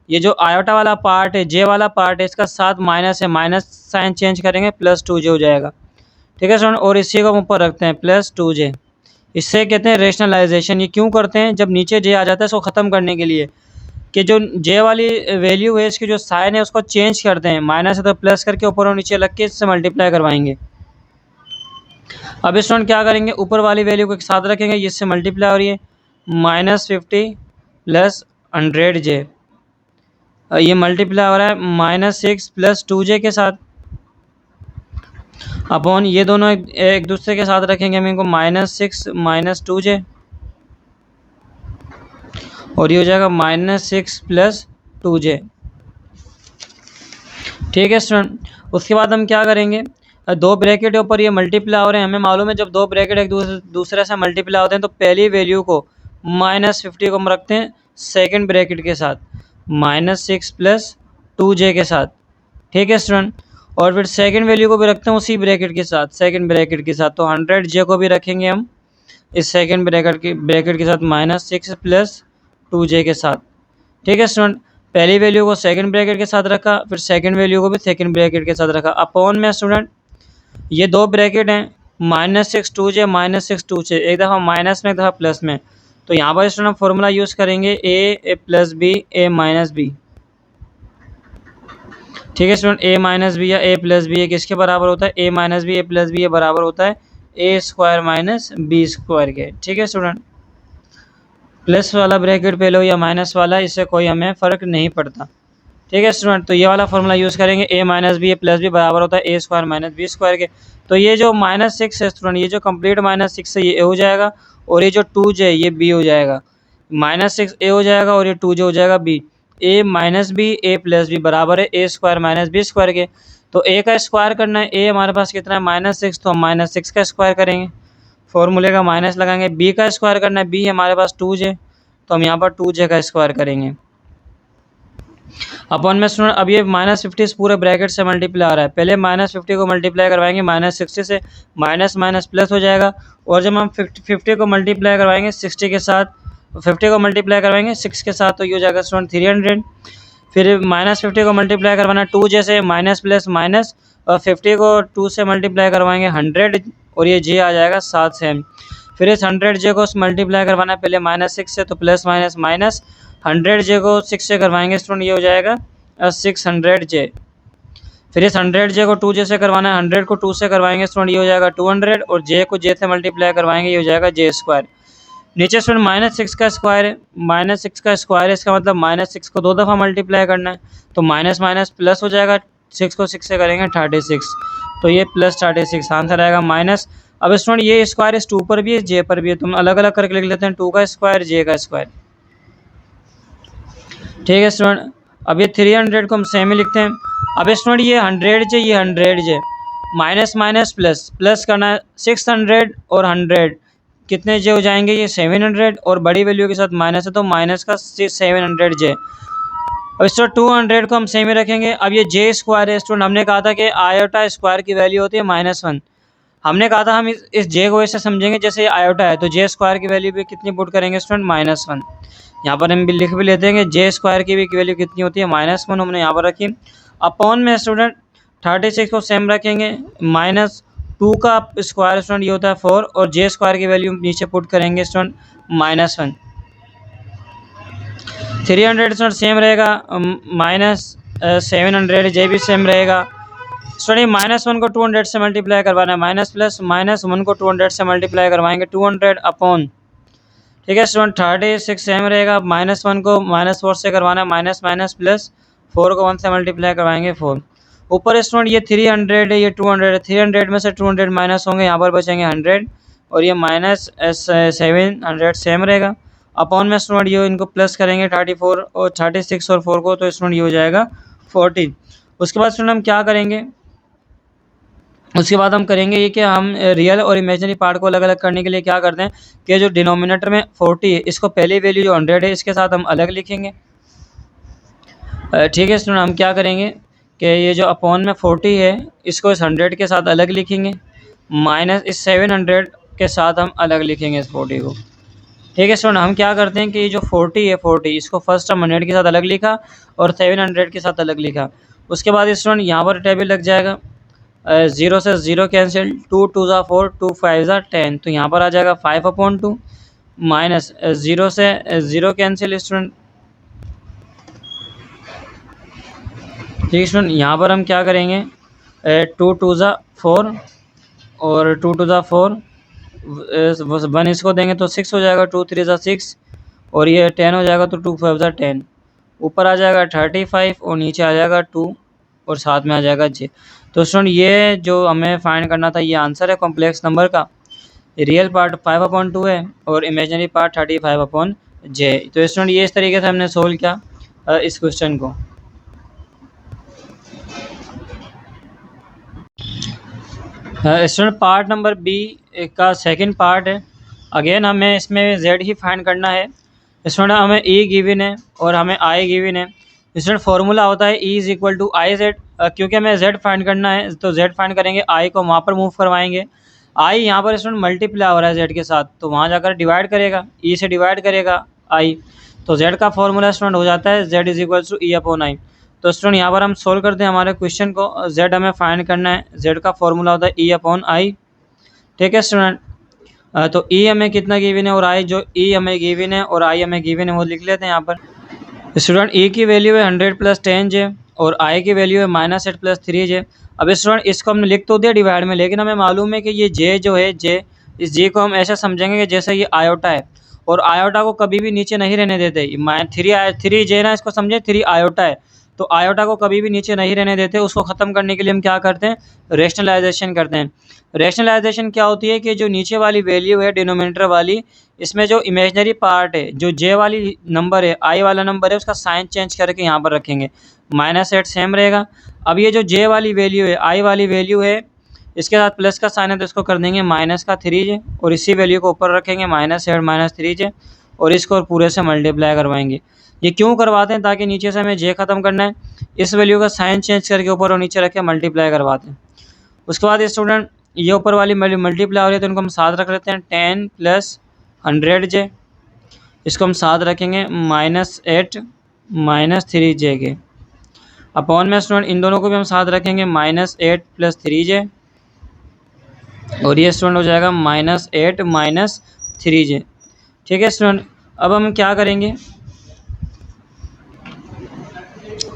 ये जो आयोटा वाला पार्ट है, जे वाला पार्ट है, इसका साथ माइनस है, माइनस साइन चेंज करेंगे +2J हो जाएगा। ठीक है स्टूडेंट, और इसी को ऊपर रखते हैं +2J। इससे कहते हैं रेशनलाइजेशन। ये क्यों करते हैं, जब नीचे जे आ जाता है इसको ख़त्म करने के लिए, कि जो जे वाली वैल्यू है इसकी जो साइन है उसको चेंज करते हैं, माइनस है तो प्लस करके ऊपर और नीचे लग के इससे मल्टीप्लाई करवाएंगे। अब स्टूडेंट क्या करेंगे, ऊपर वाली वैल्यू को एक साथ रखेंगे, इससे मल्टीप्लाई हो रही है, -50 + 100J, ये मल्टीप्लाई हो रहा है -6 + 2J के साथ, अपॉन ये दोनों एक दूसरे के साथ रखेंगे हम इनको, -6 - 2J, और ये हो जाएगा -6 + 2J। ठीक है स्टूडेंट, उसके बाद हम क्या करेंगे, दो ब्रैकेट ऊपर ये मल्टीप्लाई हो रहे हैं, हमें मालूम है जब दो ब्रैकेट एक दूसरे से मल्टीप्लाई होते हैं तो पहली वैल्यू को -50 को हम रखते हैं सेकंड ब्रैकेट के साथ, -6 + 2J के साथ। ठीक है स्टूडेंट, और फिर सेकंड वैल्यू को भी रखते हैं उसी ब्रैकेट के साथ, सेकंड ब्रैकेट के साथ, तो 100J को भी रखेंगे हम इस सेकंड ब्रैकेट के साथ -6 + 2J के साथ। ठीक है स्टूडेंट, पहली वैल्यू को सेकंड ब्रैकेट के साथ रखा, फिर सेकंड वैल्यू को भी सेकंड ब्रैकेट के साथ रखा, अपॉन में स्टूडेंट ये दो ब्रैकेट हैं, -6 2J -6 2J, एक दफ़ा माइनस में एक दफ़ा प्लस में, तो यहाँ पर स्टूडेंट फॉर्मूला यूज़ करेंगे A + B A - B। ठीक है स्टूडेंट, A - B या A + B ये किसके बराबर होता है, A - B A + B ये बराबर होता है A² - B² के। ठीक है स्टूडेंट, प्लस वाला ब्रैकेट पहले हो या माइनस वाला, इससे कोई हमें फ़र्क नहीं पड़ता। ठीक है स्टूडेंट, तो ये वाला फॉर्मूला यूज़ करेंगे A - B A + B बराबर होता है A² - B² के। तो ये जो -6 है स्टूडेंट, ये जो कंप्लीट -6 है ये A हो जाएगा, और ये जो 2J ये B हो जाएगा, -6 A हो जाएगा और ये 2J हो जाएगा B। A - B A + B बराबर है A² - B² के। तो A का स्क्वायर करना है, A हमारे पास कितना है -6, तो हम -6 का स्क्वायर करेंगे, फॉर्मूले का माइनस लगाएंगे, बी का स्क्वायर करना है, बी हमारे पास 2j, तो हम यहाँ पर 2j का स्क्वायर करेंगे अपॉन में स्टूडेंट। अब ये -50 इस पूरे ब्रैकेट से मल्टीप्लाई आ रहा है, पहले -50 को मल्टीप्लाई करवाएंगे -60 से, माइनस माइनस प्लस हो जाएगा, और जब हम 50 को मल्टीप्लाई करवाएंगे 60 के साथ, 50 को मल्टीप्लाई करवाएंगे 6 के साथ, तो ये हो जाएगा स्टूडेंट 300। फिर -50 को मल्टीप्लाई करवाना 2 जैसे माइनस प्लस माइनस, और 50 को 2 से मल्टीप्लाई करवाएंगे 100, और ये जे आ जाएगा 7 सेम। फिर इस 100j को मल्टीप्लाई करवाना है पहले -6 से, तो प्लस माइनस माइनस, 100j को 6 से करवाएंगे स्टूडेंट, ये हो जाएगा 600j। फिर इस 100j को 2j से करवाना है, 100 को 2 से करवाएंगे स्टूडेंट, ये हो जाएगा 200, और j को j से मल्टीप्लाई करवाएंगे, ये हो जाएगा j²। नीचे स्टूडेंट -6 का स्क्वायर है, -6 का स्क्वायर है, इसका मतलब -6 को 2 दफ़ा मल्टीप्लाई करना है, तो माइनस माइनस प्लस हो जाएगा, 6 को 6 से करेंगे 36, तो ये प्लस 36 आंसर आएगा माइनस। अब स्टूडेंट ये स्क्वायर इस 2 पर भी है, जे पर भी है, तो हम अलग अलग करके लिख लेते हैं, 2 का स्क्वायर जे का स्क्वायर। ठीक है स्टूडेंट, अब ये 300 को हम सेम ही लिखते हैं। अब स्टूडेंट ये 100j, ये 100j, minus minus plus, plus करना है 600 और 100, कितने जे हो जाएंगे, ये 700, और बड़ी वैल्यू के साथ माइनस है तो माइनस का 700j। अब स्टूडेंट 200 को हम सेम ही रखेंगे। अब ये जे स्क्वायर है स्टूडेंट, हमने कहा था कि आयोटा स्क्वायर की वैल्यू होती है -1, हमने कहा था हम इस जे को ऐसे समझेंगे जैसे ये आयोटा है, तो जे स्क्वायर की वैल्यू भी कितनी पुट करेंगे स्टूडेंट, -1। यहाँ पर हम भी लिख भी लेते हैं कि जे स्क्वायर की भी वैल्यू कितनी होती है, -1, हमने यहाँ पर रखी। अपॉन में स्टूडेंट 36 को सेम रखेंगे, -2 का स्क्वायर स्टूडेंट ये होता है 4, और जे स्क्वायर की वैल्यू नीचे पुट करेंगे स्टूडेंट -1। 300 स्टूडेंट सेम रहेगा, -700 जे भी सेम रहेगा स्टूडेंट। -1 को 200 से मल्टीप्लाई करवाना है, माइनस प्लस -1 को 200 से मल्टीप्लाई करवाएंगे 200 अपॉन, ठीक है स्टूडेंट 36 सेम रहेगा, -1 को -4 से करवाना है, माइनस माइनस प्लस, 4 को 1 से मल्टीप्लाई करवाएंगे 4। ऊपर स्टूडेंट ये 300 है, ये 200 है, 300 में से 200 माइनस होंगे, यहाँ पर बचेंगे 100, और ये -700 सेम रहेगा। अपॉन में स्टूडेंट ये इनको प्लस करेंगे 34 और 36 और 4 को, तो स्टूडेंट ये हो जाएगा 14। उसके बाद स्टूडेंट हम क्या करेंगे, उसके बाद हम करेंगे ये कि हम रियल और इमेजिनरी पार्ट को अलग अलग करने के लिए क्या करते हैं कि जो डिनोमिनेटर में 40 है, इसको पहली वैल्यू जो 100 है इसके साथ हम अलग लिखेंगे। ठीक है स्टूडेंट, हम क्या करेंगे कि ये जो अपॉन में 40 है इसको इस 100 के साथ अलग लिखेंगे, माइनस इस 700 के साथ हम अलग लिखेंगे इस 40 को। ठीक है स्टूडेंट, हम क्या करते हैं कि ये जो 40 है 40 इसको फर्स्ट हम 100 के साथ अलग लिखा और 700 के साथ अलग लिखा। उसके बाद स्टूडेंट यहाँ पर टेबल लग जाएगा, 0 से 0 कैंसिल, 2 2 ज़ा 4, 2 5 ज़ा 10, तो यहाँ पर आ जाएगा 5/2 माइनस 0 से 0 कैंसिल स्टूडेंट। ठीक है स्टूडेंट, यहाँ पर हम क्या करेंगे 2 2 ज़ा 4 और 2 2 ज़ा 4, 1 इसको देंगे तो 6 हो जाएगा, 2 3 ज़ा 6, और ये 10 हो जाएगा तो 2 5 ज़ा 10। ऊपर आ जाएगा 35 और नीचे आ जाएगा 2 और साथ में आ जाएगा j। तो स्टूडेंट ये जो हमें फाइंड करना था ये आंसर है कॉम्प्लेक्स नंबर का। रियल पार्ट 5/2 है और इमेजिनरी पार्ट 35/j। तो स्टूडेंट ये इस तरीके से हमने सोल्व किया इस क्वेश्चन को। स्टूडेंट पार्ट नंबर बी का सेकंड पार्ट है। अगेन हमें इसमें z ही फाइंड करना है। स्टूडेंट हमें e गिवन है और हमें i गिवन है। स्टूडेंट फार्मूला होता है e = iz। क्योंकि हमें z फाइंड करना है तो z फाइंड करेंगे, i को वहाँ पर मूव करवाएंगे। i यहाँ पर स्टूडेंट मल्टीप्लाई हो रहा है z के साथ, तो वहाँ जाकर डिवाइड करेगा, e से डिवाइड करेगा i, तो z का फॉर्मूला स्टूडेंट हो जाता है z = e/i। तो स्टूडेंट यहाँ पर हम सोल्व करते हैं हमारे क्वेश्चन को। z हमें फाइंड करना है, z का फॉर्मूला होता है e/i। ठीक है स्टूडेंट, तो e हमें कितना गिवन है और i जो e हमें गिवन है और i हमें गिवन है वो लिख लेते हैं यहाँ पर। स्टूडेंट e की वैल्यू है 100 + 10j और i की वैल्यू है -8 + 3j। अब स्टूडेंट इसको हमने लिख तो दिया डिवाइड में, लेकिन हमें मालूम है कि ये j जो है j, इस j को हम ऐसा समझेंगे कि जैसे ये आयोटा है, और आयोटा को कभी भी नीचे नहीं रहने देते। 3j ना, इसको समझे 3 आयोटा है, तो आयोटा को कभी भी नीचे नहीं रहने देते। उसको ख़त्म करने के लिए हम क्या करते हैं, रेशनलाइजेशन करते हैं। रेशनलाइजेशन क्या होती है कि जो नीचे वाली वैल्यू है डिनोमिनेटर वाली, इसमें जो इमेजनरी पार्ट है, जो जे वाली नंबर है, आई वाला नंबर है, उसका साइन चेंज करके यहाँ पर रखेंगे, -8 सेम रहेगा। अब ये जो जे वाली वैल्यू है, आई वाली वैल्यू है, इसके साथ प्लस का साइन है तो इसको कर देंगे माइनस का 3j और इसी वैल्यू को ऊपर रखेंगे -8 -3j और इसको और पूरे से मल्टीप्लाई करवाएंगे। ये क्यों करवाते हैं? ताकि नीचे से हमें j ख़त्म करना है, इस वैल्यू का साइन चेंज करके ऊपर और नीचे रख के मल्टीप्लाई करवाते हैं। उसके बाद स्टूडेंट ये ऊपर वाली वैल्यू मल्टीप्लाई हो रही है तो इनको हम साथ रख लेते हैं 10 + 100j, इसको हम साथ रखेंगे -8 -3j के अपॉन में स्टूडेंट इन दोनों को भी हम साथ रखेंगे -8 + 3j और ये स्टूडेंट हो जाएगा -8 -3j। ठीक है स्टूडेंट, अब हम क्या करेंगे,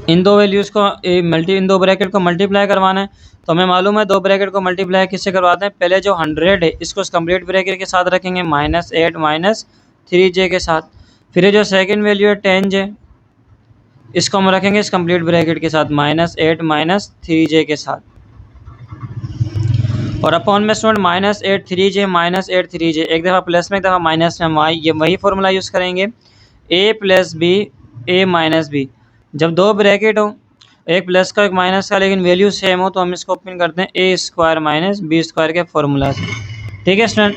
इन दो वैल्यूज़ को इन दो ब्रैकेट को मल्टीप्लाई करवाना है। तो हमें मालूम है दो ब्रैकेट को मल्टीप्लाई किससे करवाते हैं, पहले जो 100 है इसको इस कंप्लीट ब्रैकेट के साथ रखेंगे -8 -3j के साथ, फिर ये जो सेकंड वैल्यू है 10j इसको हम रखेंगे इस कंप्लीट ब्रैकेट के साथ -8 -3j के साथ और अपॉन में स्टूडेंट -8 3j एक दफ़ा प्लस में एक दफ़ा माइनस में, हम ये वही फॉर्मूला यूज़ करेंगे a + b a - b। जब दो ब्रैकेट हो, एक प्लस का एक माइनस का, लेकिन वैल्यू सेम हो तो हम इसको ओपन करते हैं a² - b² के फॉर्मूला से। ठीक है स्टूडेंट,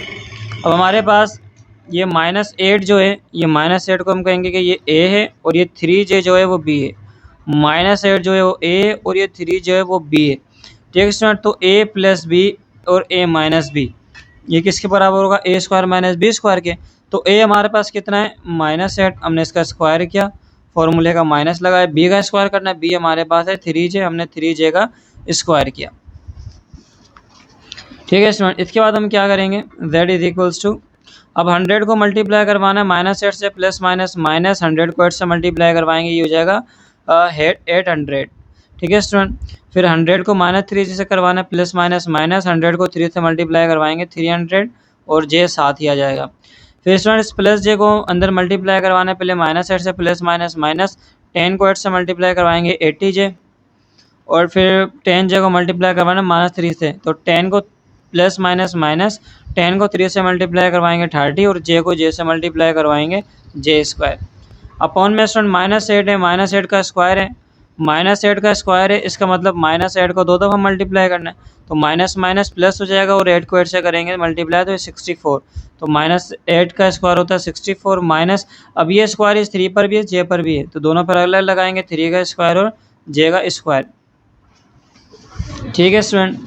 अब हमारे पास ये -8 जो है, ये -8 को हम कहेंगे कि ये a है और ये 3j जो है वो b है। -8 जो है वो a और ये 3 जो है वो b है। ठीक है स्टूडेंट, तो a + b और a - b ये किसके बराबर होगा, a² - b² के। तो a हमारे पास कितना है -8, हमने इसका स्क्वायर किया, फॉर्मूले का माइनस लगाया, b का स्क्वायर करना है, b हमारे पास है 3j, हमने 3j का स्क्वायर किया। ठीक है स्टूडेंट, इसके बाद हम क्या करेंगे, z = अब 100 को मल्टीप्लाई करवाना है -8 से, प्लस माइनस -100 को 8 से मल्टीप्लाई करवाएंगे, ये हो जाएगा 800। ठीक है स्टूडेंट, फिर 100 को -3j से करवाना है, प्लस माइनस -100 को 3 से मल्टीप्लाई करवाएंगे 300 और j साथ ही आ जाएगा। फिर स्टूडेंट इस प्लस j को अंदर मल्टीप्लाई करवाना है, पहले -8 से, प्लस माइनस -10 को 8 से मल्टीप्लाई करवाएंगे 80j और फिर 10j को मल्टीप्लाई करवाना -3 से, तो 10 को प्लस माइनस -10 को 3 से मल्टीप्लाई करवाएंगे 30 और j को j से मल्टीप्लाई करवाएंगे j²। अपॉन में स्टूडेंट -8 है, -8 का स्क्वायर है, -8 का स्क्वायर है, इसका मतलब -8 को 2 दफ़ा मल्टीप्लाई करना है, तो माइनस माइनस प्लस हो जाएगा और 8 को 8 से करेंगे मल्टीप्लाई तो 64, तो -8 का स्क्वायर होता है 64 माइनस, अब ये स्क्वायर इस 3 पर भी है, j पर भी है, तो दोनों पर अलग अलग लगाएंगे, 3 का स्क्वायर और j का स्क्वायर। ठीक है स्टूडेंट,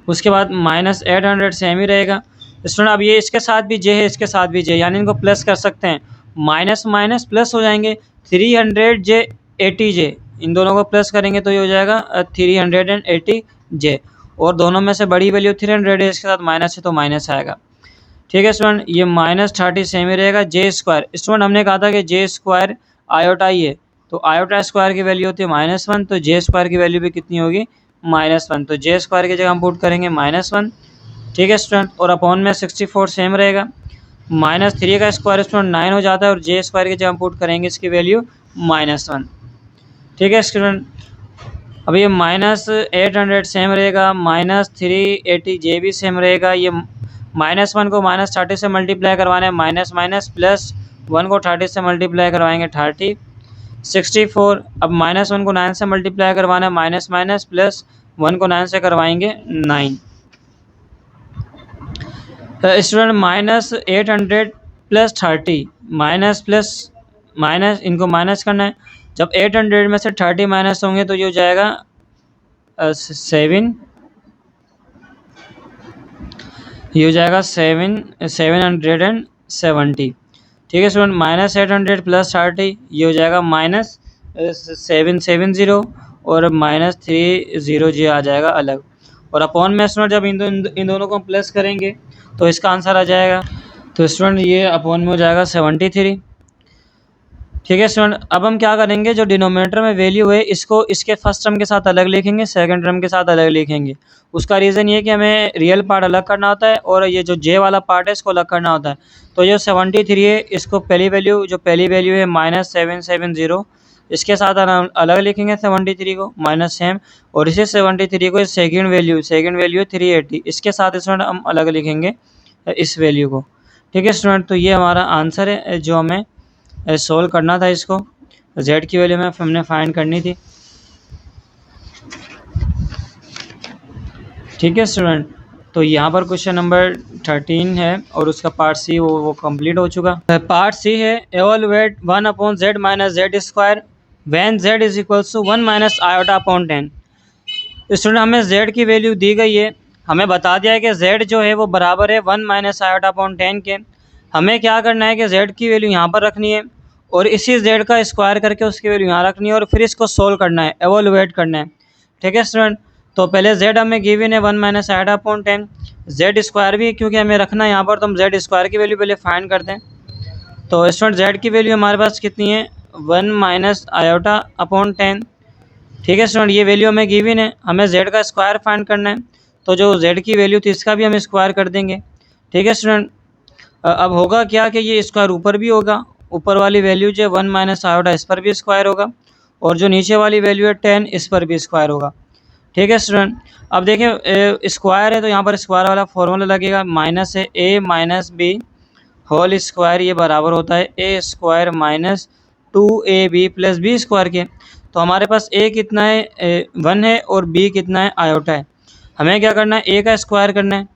उसके बाद -800 सेम ही रहेगा स्टूडेंट। अब ये इसके साथ भी j है, इसके साथ भी j, यानी इनको प्लस कर सकते हैं, माइनस माइनस प्लस हो जाएंगे, 300j 80j, इन दोनों को प्लस करेंगे तो ये हो जाएगा 380j और दोनों में से बड़ी वैल्यू 300 है, इसके साथ माइनस है तो माइनस आएगा। ठीक है स्टूडेंट, ये -30 सेम ही रहेगा। j² स्टूडेंट हमने कहा था कि j² आयोटा ही है, तो आयोटा स्क्वायर की वैल्यू होती है -1, तो j² की वैल्यू भी कितनी होगी -1, तो j² की जगह हम पुट करेंगे -1। ठीक है स्टूडेंट, और अपॉन में 64 सेम रहेगा, -3 का स्क्वायर स्टूडेंट 9 हो जाता है और j² की जगह हम पुट करेंगे इसकी वैल्यू -1। ठीक है स्टूडेंट, अब ये -800 सेम रहेगा, -380j भी सेम रहेगा, ये -1 को -30 से मल्टीप्लाई करवाना है, माइनस माइनस प्लस 1 को 30 से मल्टीप्लाई करवाएंगे 30, 64, अब -1 को 9 से मल्टीप्लाई करवाना है, माइनस माइनस प्लस 1 को 9 से करवाएंगे 9। स्टूडेंट -800 + 30 माइनस प्लस माइनस, इनको माइनस करना है, जब 800 में से 30 माइनस होंगे तो ये हो जाएगा 7, ये हो जाएगा 770। ठीक है स्टूडेंट, -800 + 30 ये हो जाएगा -770 और -30j आ जाएगा अलग, और अपॉन में स्टूडेंट जब इन दोनों को हम प्लस करेंगे तो इसका आंसर आ जाएगा, तो स्टूडेंट ये अपॉन में हो जाएगा 73। ठीक है स्टूडेंट, अब हम क्या करेंगे, जो डिनोमिनेटर में वैल्यू है इसको इसके फर्स्ट टर्म के साथ अलग लिखेंगे, सेकंड टर्म के साथ अलग लिखेंगे। उसका रीज़न ये है कि हमें रियल पार्ट अलग करना होता है और ये जो j वाला पार्ट है इसको अलग करना होता है। तो जो 73 है इसको पहली वैल्यू है -770, इसके साथ अलग लिखेंगे 73 को -7, और इसी 73 को सेकेंड वैल्यू है 380, इसके साथ स्टूडेंट हम अलग लिखेंगे इस वैल्यू को। ठीक है स्टूडेंट, तो ये हमारा आंसर है जो हमें सोल्व करना था, इसको z की वैल्यू में हमने फाइंड करनी थी। ठीक है स्टूडेंट, तो यहाँ पर क्वेश्चन नंबर 13 है और उसका पार्ट सी वो कंप्लीट हो चुका है। पार्ट सी है evaluate 1/z minus z square when z is equals to 1 minus iota upon 10। Student हमें z की वैल्यू दी गई है, हमें बता दिया है कि z जो है वो बराबर है 1 माइनस आयोटा अपॉन 10 के। हमें क्या करना है कि z की वैल्यू यहाँ पर रखनी है और इसी z का स्क्वायर करके उसकी वैल्यू यहाँ रखनी है और फिर इसको सोल्व करना है, एवोलुएट करना है। ठीक है स्टूडेंट, तो पहले z हमें गिवन है 1 minus iota upon 10, Z square भी क्योंकि हमें रखना है यहाँ पर, तो हम जेड स्क्वायर की वैल्यू पहले फाइंड करते हैं। तो स्टूडेंट z की वैल्यू हमारे पास कितनी है, 1 माइनस आयोटा अपॉन 10। ठीक है स्टूडेंट, ये वैल्यू हमें गिवन है, हमें z का स्क्वायर फाइंड करना है, तो जो z की वैल्यू थी इसका भी हम स्क्वायर कर देंगे। ठीक है स्टूडेंट, अब होगा क्या कि ये स्क्वायर ऊपर भी होगा, ऊपर वाली वैल्यू जो 1 माइनस आयोटा इस पर भी स्क्वायर होगा और जो नीचे वाली वैल्यू है 10 इस पर भी स्क्वायर होगा। ठीक है स्टूडेंट, अब देखें स्क्वायर है तो यहाँ पर स्क्वायर वाला फॉर्मूला लगेगा, माइनस है a minus b whole square, ये बराबर होता है a square minus 2ab plus b square के। तो हमारे पास a कितना है 1 है और b कितना है आयोटा है। हमें क्या करना है, a का स्क्वायर करना है,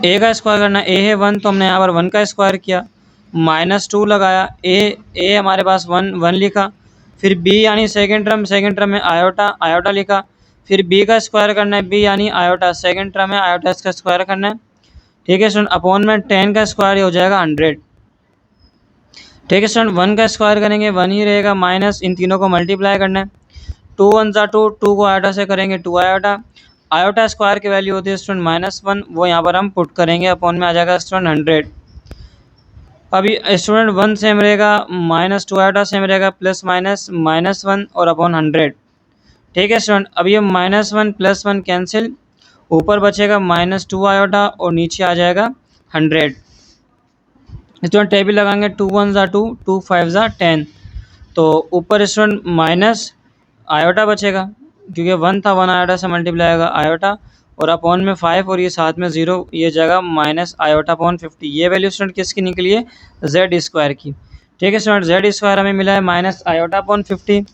a का स्क्वायर करना है, a है 1 तो हमने यहाँ पर 1 का स्क्वायर किया, माइनस 2 लगाया, a हमारे पास 1 लिखा, फिर b यानी सेकेंड टर्म में आयोटा आयोटा लिखा, फिर b का स्क्वायर करना है, b यानी आयोटा सेकेंड टर्म है आयोटा इसका स्क्वायर करना है। ठीक है स्टूडेंट, अपॉन में 10 का स्क्वायर हो जाएगा 100। ठीक है स्टूडेंट, 1 का स्क्वायर करेंगे 1 ही रहेगा, माइनस इन तीनों को मल्टीप्लाई करना है, 2 1 ज़ा 2, 2 को आयोटा से करेंगे 2 आयोटा, आयोटा स्क्वायर की वैल्यू होती है स्टूडेंट -1, वो यहाँ पर हम पुट करेंगे, अपॉन में आ जाएगा स्टूडेंट 100। अभी स्टूडेंट 1 सेम रहेगा, -2 आयोटा सेम रहेगा, प्लस माइनस -1 और अपॉन 100। ठीक है स्टूडेंट, अब ये -1 प्लस 1 कैंसिल, ऊपर बचेगा -2 आयोटा और नीचे आ जाएगा 100। स्टूडेंट टेबल लगाएंगे, 2 1 ज़ा 2, 2 5 ज़ा 10, तो ऊपर स्टूडेंट माइनस आयोटा बचेगा क्योंकि 1 था, 1 आयोटा से मल्टीप्लाई होगा आयोटा और अपॉन में 5 और ये साथ में 0, ये जगह माइनस आयोटा अपॉन 50। ये वैल्यू स्टूडेंट किसकी निकली है, जेड स्क्वायर की। ठीक है स्टूडेंट, जेड स्क्वायर हमें मिला है माइनस आयोटा अपॉन 50,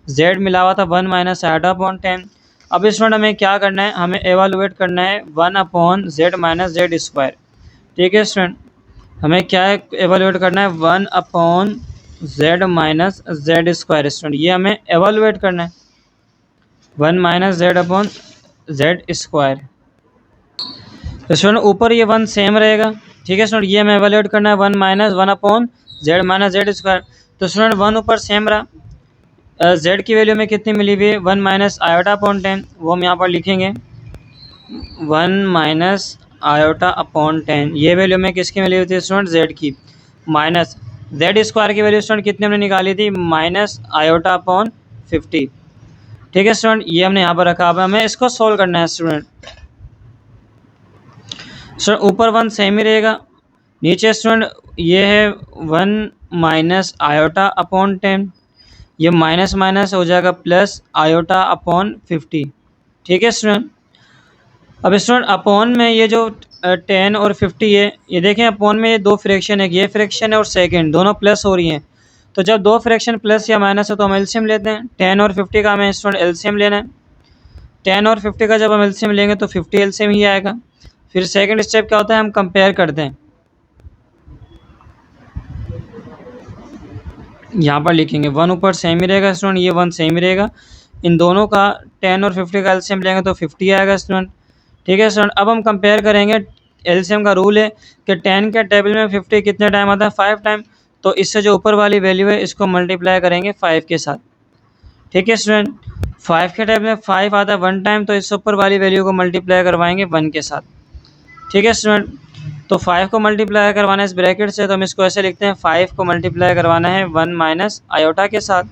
जेड मिला हुआ था 1 माइनस आयोटा अपॉन 10। अब स्टूडेंट हमें क्या करना है, हमें एवेलुएट करना है 1 upon Z minus z square. ठीक है स्टूडेंट, हमें क्या एवेलुएट करना है, 1 upon Z minus z square. Student ये हमें एवेलुएट करना है 1 minus Z upon Z square. तो स्टूडेंट ऊपर ये 1 सेम रहेगा। ठीक है स्टूडेंट, ये हमें एवेलुएट करना है 1 minus 1 upon Z minus z square. तो स्टूडेंट 1 ऊपर सेम रहा, जेड की वैल्यू में कितनी मिली हुई है 1 माइनस आयोटा अपॉन 10, वो हम यहाँ पर लिखेंगे 1 माइनस आयोटा अपॉन 10। ये वैल्यू में किसकी मिली हुई थी स्टूडेंट, जेड की, माइनस जेड स्क्वायर की वैल्यू स्टूडेंट कितनी हमने निकाली थी, माइनस आयोटा अपॉन 50। ठीक है स्टूडेंट, ये हमने यहाँ पर रखा, अब हमें इसको सोल्व करना है स्टूडेंट। स्टूडेंट ऊपर 1 सेम ही रहेगा, नीचे स्टूडेंट ये है 1 माइनस आयोटा अपॉन 10, ये माइनस माइनस हो जाएगा प्लस आयोटा अपॉन 50। ठीक है स्टूडेंट, अब स्टूडेंट अपॉन में ये जो 10 और 50 है, ये देखें अपॉन में ये दो फ्रैक्शन है, ये फ्रैक्शन है और सेकंड दोनों प्लस हो रही हैं, तो जब दो फ्रैक्शन प्लस या माइनस है तो हम एलसीएम लेते हैं। 10 और 50 का हमें स्टूडेंट एलसीएम लेना है, 10 और 50 का जब हम एलसीएम लेंगे तो 50 एलसीएम ही आएगा। फिर सेकंड स्टेप क्या होता है, हम कंपेयर करते हैं, यहाँ पर लिखेंगे 1 ऊपर सेम ही रहेगा स्टूडेंट, ये 1 सेम ही रहेगा, इन दोनों का 10 और 50 का एलसीएम लेंगे तो 50 आएगा स्टूडेंट। ठीक है स्टूडेंट, अब हम कंपेयर करेंगे, एलसीएम का रूल है कि 10 के टेबल में 50 कितने टाइम आता है, 5 टाइम, तो इससे जो ऊपर वाली वैल्यू है इसको मल्टीप्लाई करेंगे 5 के साथ। ठीक है स्टूडेंट, 5 के टेबल में 5 आता है 1 टाइम, तो इससे ऊपर वाली वैल्यू को मल्टीप्लाई करवाएंगे 1 के साथ। ठीक है स्टूडेंट, तो 5 को मल्टीप्लाई करवाना है इस ब्रैकेट से, तो हम इसको ऐसे लिखते हैं 5 को मल्टीप्लाई करवाना है 1 माइनस आयोटा के साथ,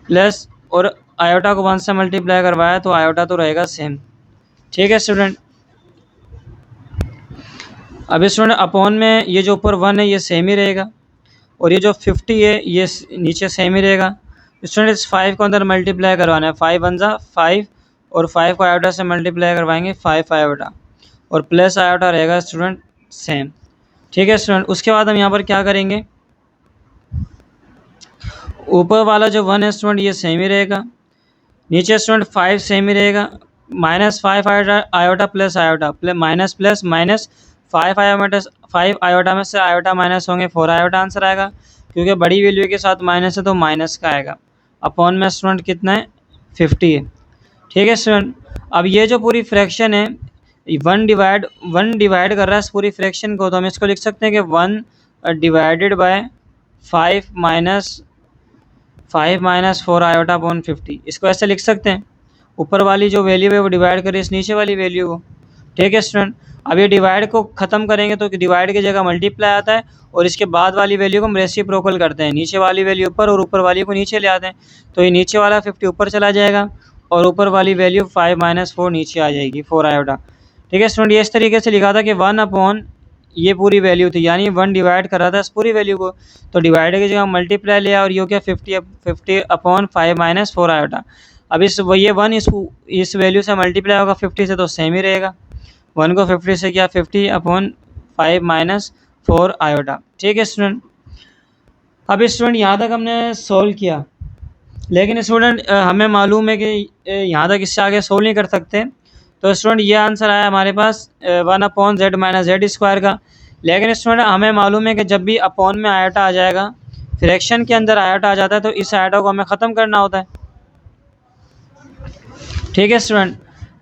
प्लस और आयोटा को 1 से मल्टीप्लाई करवाया तो आयोटा तो रहेगा सेम। ठीक है स्टूडेंट, अब स्टूडेंट अपॉन में ये जो ऊपर 1 है ये सेम ही रहेगा और ये जो 50 है ये नीचे सेम ही रहेगा। स्टूडेंट इस 5 को अंदर मल्टीप्लाई करवाना है, 5 1 जा 5 और 5 को आयोटा से मल्टीप्लाई करवाएंगे 5 आयोटा और प्लस आयोटा रहेगा स्टूडेंट सेम। ठीक है स्टूडेंट, उसके बाद हम यहाँ पर क्या करेंगे, ऊपर वाला जो 1 है स्टूडेंट ये सेम ही रहेगा, नीचे स्टूडेंट 5 सेम ही रहेगा, -5 iota plus iota minus plus minus 5 iota में से आयोटा माइनस होंगे, 4 आयोटा आंसर आएगा, क्योंकि बड़ी वैल्यू के साथ माइनस है तो माइनस का आएगा। अपॉन में स्टूडेंट कितना है 50 है। ठीक है स्टूडेंट, अब ये जो पूरी फ्रैक्शन है 1 डिवाइड कर रहा है इस पूरी फ्रैक्शन को, तो हम इसको लिख सकते हैं कि 1 divided by 5 minus 4 iota upon 50। इसको ऐसे लिख सकते हैं, ऊपर वाली जो वैल्यू है वो डिवाइड करें इस नीचे वाली वैल्यू को। ठीक है स्टूडेंट, अब ये डिवाइड को ख़त्म करेंगे तो डिवाइड की जगह मल्टीप्लाई आता है, और इसके बाद वाली वैल्यू को हम रेसिप्रोकल करते हैं, नीचे वाली वैल्यू ऊपर और ऊपर वाली को नीचे ले आते हैं, तो ये नीचे वाला 50 ऊपर चला जाएगा और ऊपर वाली वैल्यू 5 माइनस 4 नीचे आ जाएगी, 4 आयोटा। ठीक है स्टूडेंट, ये इस तरीके से लिखा था कि 1 अपॉन ये पूरी वैल्यू थी, यानी 1 डिवाइड कर रहा था इस पूरी वैल्यू को, तो डिवाइड की जगह मल्टीप्लाई लिया और ये क्या 50 अपॉन 5 माइनस 4 आयोटा। अब ये 1 इस वैल्यू से मल्टीप्लाई होगा 50 से, तो सेम ही रहेगा, 1 को 50 से किया 50 अपॉन 5 माइनस 4 आयोटा। ठीक है स्टूडेंट, अब स्टूडेंट यहाँ तक हमने सोल्व किया, लेकिन स्टूडेंट हमें मालूम है कि यहाँ तक इससे आगे सोल्व नहीं कर सकते, तो स्टूडेंट ये आंसर आया हमारे पास 1 upon Z minus z square का। लेकिन स्टूडेंट हमें मालूम है कि जब भी अपॉन में आयोटा आ जाएगा, फ्रैक्शन के अंदर आयोटा आ जाता है, तो इस आयोटा को हमें ख़त्म करना होता है। ठीक है स्टूडेंट,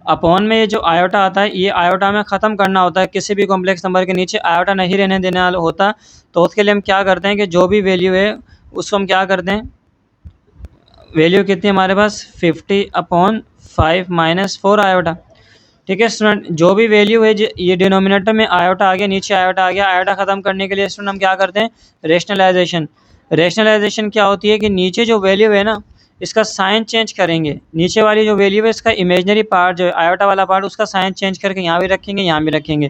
अपॉन में ये जो आयोटा आता है ये आयोटा में ख़त्म करना होता है, किसी भी कॉम्प्लेक्स नंबर के नीचे आयोटा नहीं रहने देना होता, तो उसके लिए हम क्या करते हैं कि जो भी वैल्यू है उसको हम क्या करते हैं, वैल्यू कितनी हमारे पास 50 अपॉन 5 माइनस 4 आयोटा। ठीक है स्टूडेंट, जो भी वैल्यू है ये डिनोमिनेटर में आयोटा आ गया, नीचे आयोटा आ गया, आयोटा ख़त्म करने के लिए स्टूडेंट हम क्या करते हैं, रेशनलाइजेशन। रेशनलाइजेशन क्या होती है कि नीचे जो वैल्यू है ना इसका साइन चेंज करेंगे, नीचे वाली जो वैल्यू है इसका इमेजनरी पार्ट जो है आयोटा वाला पार्ट उसका साइन चेंज करके यहाँ भी रखेंगे यहाँ भी रखेंगे,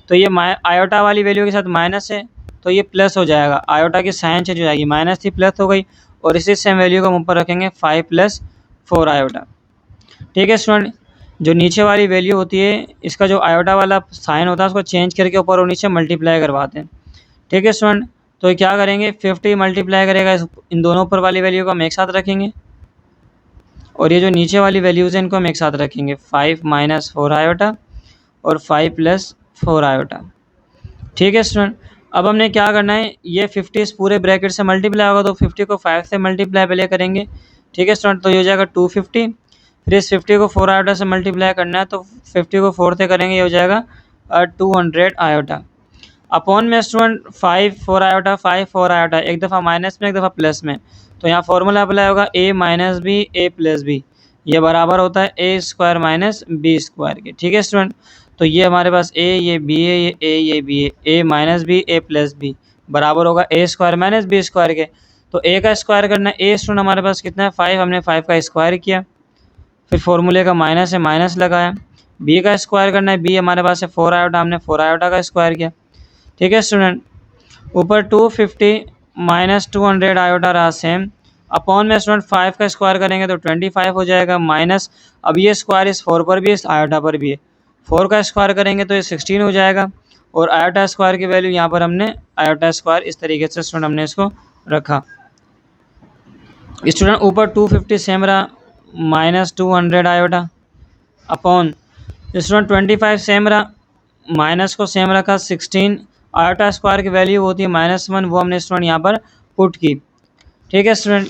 तो ये आयोटा वाली वैल्यू के साथ माइनस है तो ये प्लस हो जाएगा, आयोटा की साइन चेंज हो जाएगी, माइनस थी प्लस हो गई, और इसी सेम वैल्यू को हम ऊपर रखेंगे 5 + 4 आयोटा। ठीक है स्टूडेंट, जो नीचे वाली वैल्यू होती है इसका जो आयोटा वाला साइन होता है उसको चेंज करके ऊपर और नीचे मल्टीप्लाई करवाते हैं। ठीक है स्टूडेंट, तो क्या करेंगे 50 मल्टीप्लाई करेगा इन दोनों ऊपर वाली वैल्यू को हम एक साथ रखेंगे, और ये जो नीचे वाली वैल्यूज़ हैं इनको हम एक साथ रखेंगे, 5 माइनस 4 आयोटा और 5 + 4 आयोटा। ठीक है स्टूडेंट, अब हमने क्या करना है, ये 50 इस पूरे ब्रैकेट से मल्टीप्लाई होगा तो 50 को 5 से मल्टीप्लाई पहले करेंगे। ठीक है स्टूडेंट, तो ये हो जाएगा 250, फिर इस 50 को 4 आयोटा से मल्टीप्लाई करना है, तो 50 को 4 से करेंगे, ये हो जाएगा 200 आयोटा। अपॉन में स्टूडेंट 4 आयोटा 4 आयोटा, एक दफ़ा माइनस में एक दफ़ा प्लस में, तो यहाँ फॉर्मूला अप्लाई होगा a minus b a plus b, ये बराबर होता है a square minus b square के। ठीक है स्टूडेंट, तो ये हमारे पास a ये b है, ये a ये b है, a minus b a plus b बराबर होगा a square minus b square के। तो a का स्क्वायर करना है, a स्टूडेंट हमारे पास कितना है 5, हमने 5 का स्क्वायर किया, फिर फॉर्मूले का माइनस है माइनस लगाया, b का स्क्वायर करना है, b हमारे पास है 4 आयोटा, हमने 4 आयोटा का स्क्वायर किया। ठीक है स्टूडेंट, ऊपर 250 माइनस 200 आयोटा रहा सेम, अपॉन में स्टूडेंट 5 का स्क्वायर करेंगे तो 25 हो जाएगा, माइनस अब ये स्क्वायर इस 4 पर भी है इस आयोटा पर भी है, 4 का स्क्वायर करेंगे तो ये 16 हो जाएगा, और आयोटा स्क्वायर की वैल्यू यहाँ पर हमने आयोटा स्क्वायर इस तरीके से स्टूडेंट हमने इसको रखा। स्टूडेंट ऊपर 250 सेम रहा, minus 200 iota, upon student 25 same रहा, माइनस को सेम रखा 16, आयोटा स्क्वायर की वैल्यू होती है -1, वो हमने स्टूडेंट यहाँ पर पुट की। ठीक है स्टूडेंट,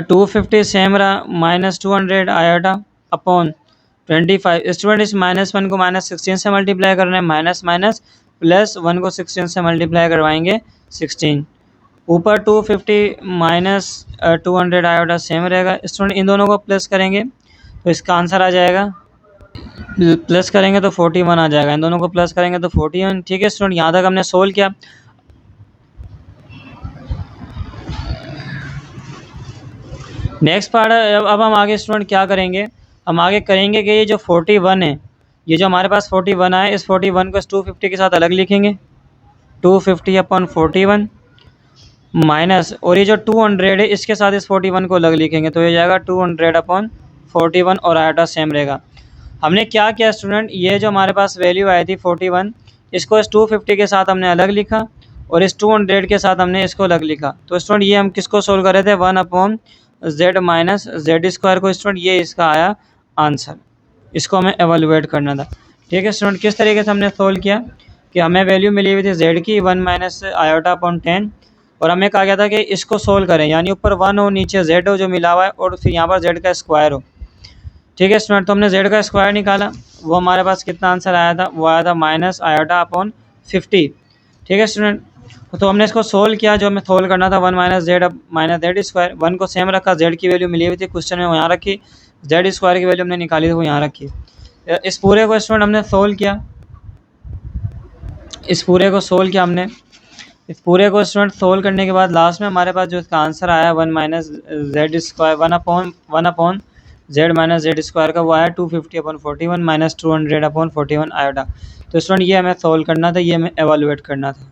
250 सेम रहा, -200 आयोटा अपॉन 25, स्टूडेंट इस -1 को -16 से मल्टीप्लाई करना है, माइनस माइनस प्लस 1 को 16 से मल्टीप्लाई करवाएंगे 16, ऊपर 250 माइनस 200 आयोटा सेम रहेगा। स्टूडेंट इन दोनों को प्लस करेंगे तो इसका आंसर आ जाएगा, प्लस करेंगे तो 41 आ जाएगा, इन दोनों को प्लस करेंगे तो 41। ठीक है स्टूडेंट, यहाँ तक हमने सोल्व किया। नेक्स्ट पार्ट अब हम आगे स्टूडेंट क्या करेंगे, हम आगे करेंगे कि ये जो 41 है, ये जो हमारे पास 41 आए, इस 41 को इस 250 के साथ अलग लिखेंगे, 250 अपॉन 41 माइनस, और ये जो 200 है इसके साथ इस 41 को अलग लिखेंगे, तो ये जाएगा 200 अपॉन 41 और आयोटा सेम रहेगा। हमने क्या किया स्टूडेंट, ये जो हमारे पास वैल्यू आई थी 41, इसको इस 250 के साथ हमने अलग लिखा और इस 200 के साथ हमने इसको अलग लिखा। तो स्टूडेंट ये हम किसको सोल्व कर रहे थे, 1 upon Z minus z square को स्टूडेंट, ये इसका आया आंसर। इसको हमें एवेलुएट करना था। ठीक है स्टूडेंट, किस तरीके से हमने सोल्व किया कि हमें वैल्यू मिली हुई थी जेड की 1 माइनस आयोटा अपॉन 10, और हमें कहा गया था कि इसको सोल्व करें, यानी ऊपर 1 हो नीचे जेड हो जो मिला हुआ है, और फिर यहाँ पर जेड का स्क्वायर हो। ठीक है स्टूडेंट, तो हमने जेड का स्क्वायर निकाला, वो हमारे पास कितना आंसर आया था, वो आया था माइनस आयोटा अपॉन 50। ठीक है स्टूडेंट, तो हमने इसको सोल्व किया, जो हमें सोल्व करना था 1 माइनस जेड अब माइनस जेड स्क्वायर, 1 को सेम रखा, जेड की वैल्यू मिली हुई थी क्वेश्चन में वो यहाँ रखी, जेड स्क्वायर की वैल्यू हमने निकाली थी वो यहाँ रखी। इस पूरे को स्टूडेंट हमने सोल्व किया, इस पूरे को सोल्व किया हमने, इस पूरे को स्टूडेंट सोल्व करने के बाद लास्ट में हमारे पास जो इसका आंसर आया 1 minus z square 1 upon Z minus z square का, वो आया 250 अपॉन 41 माइनस 200 अपॉन 41 आयोटा। तो स्टूडेंट ये हमें सोल्व करना था, ये हमें एवेलुएट करना था।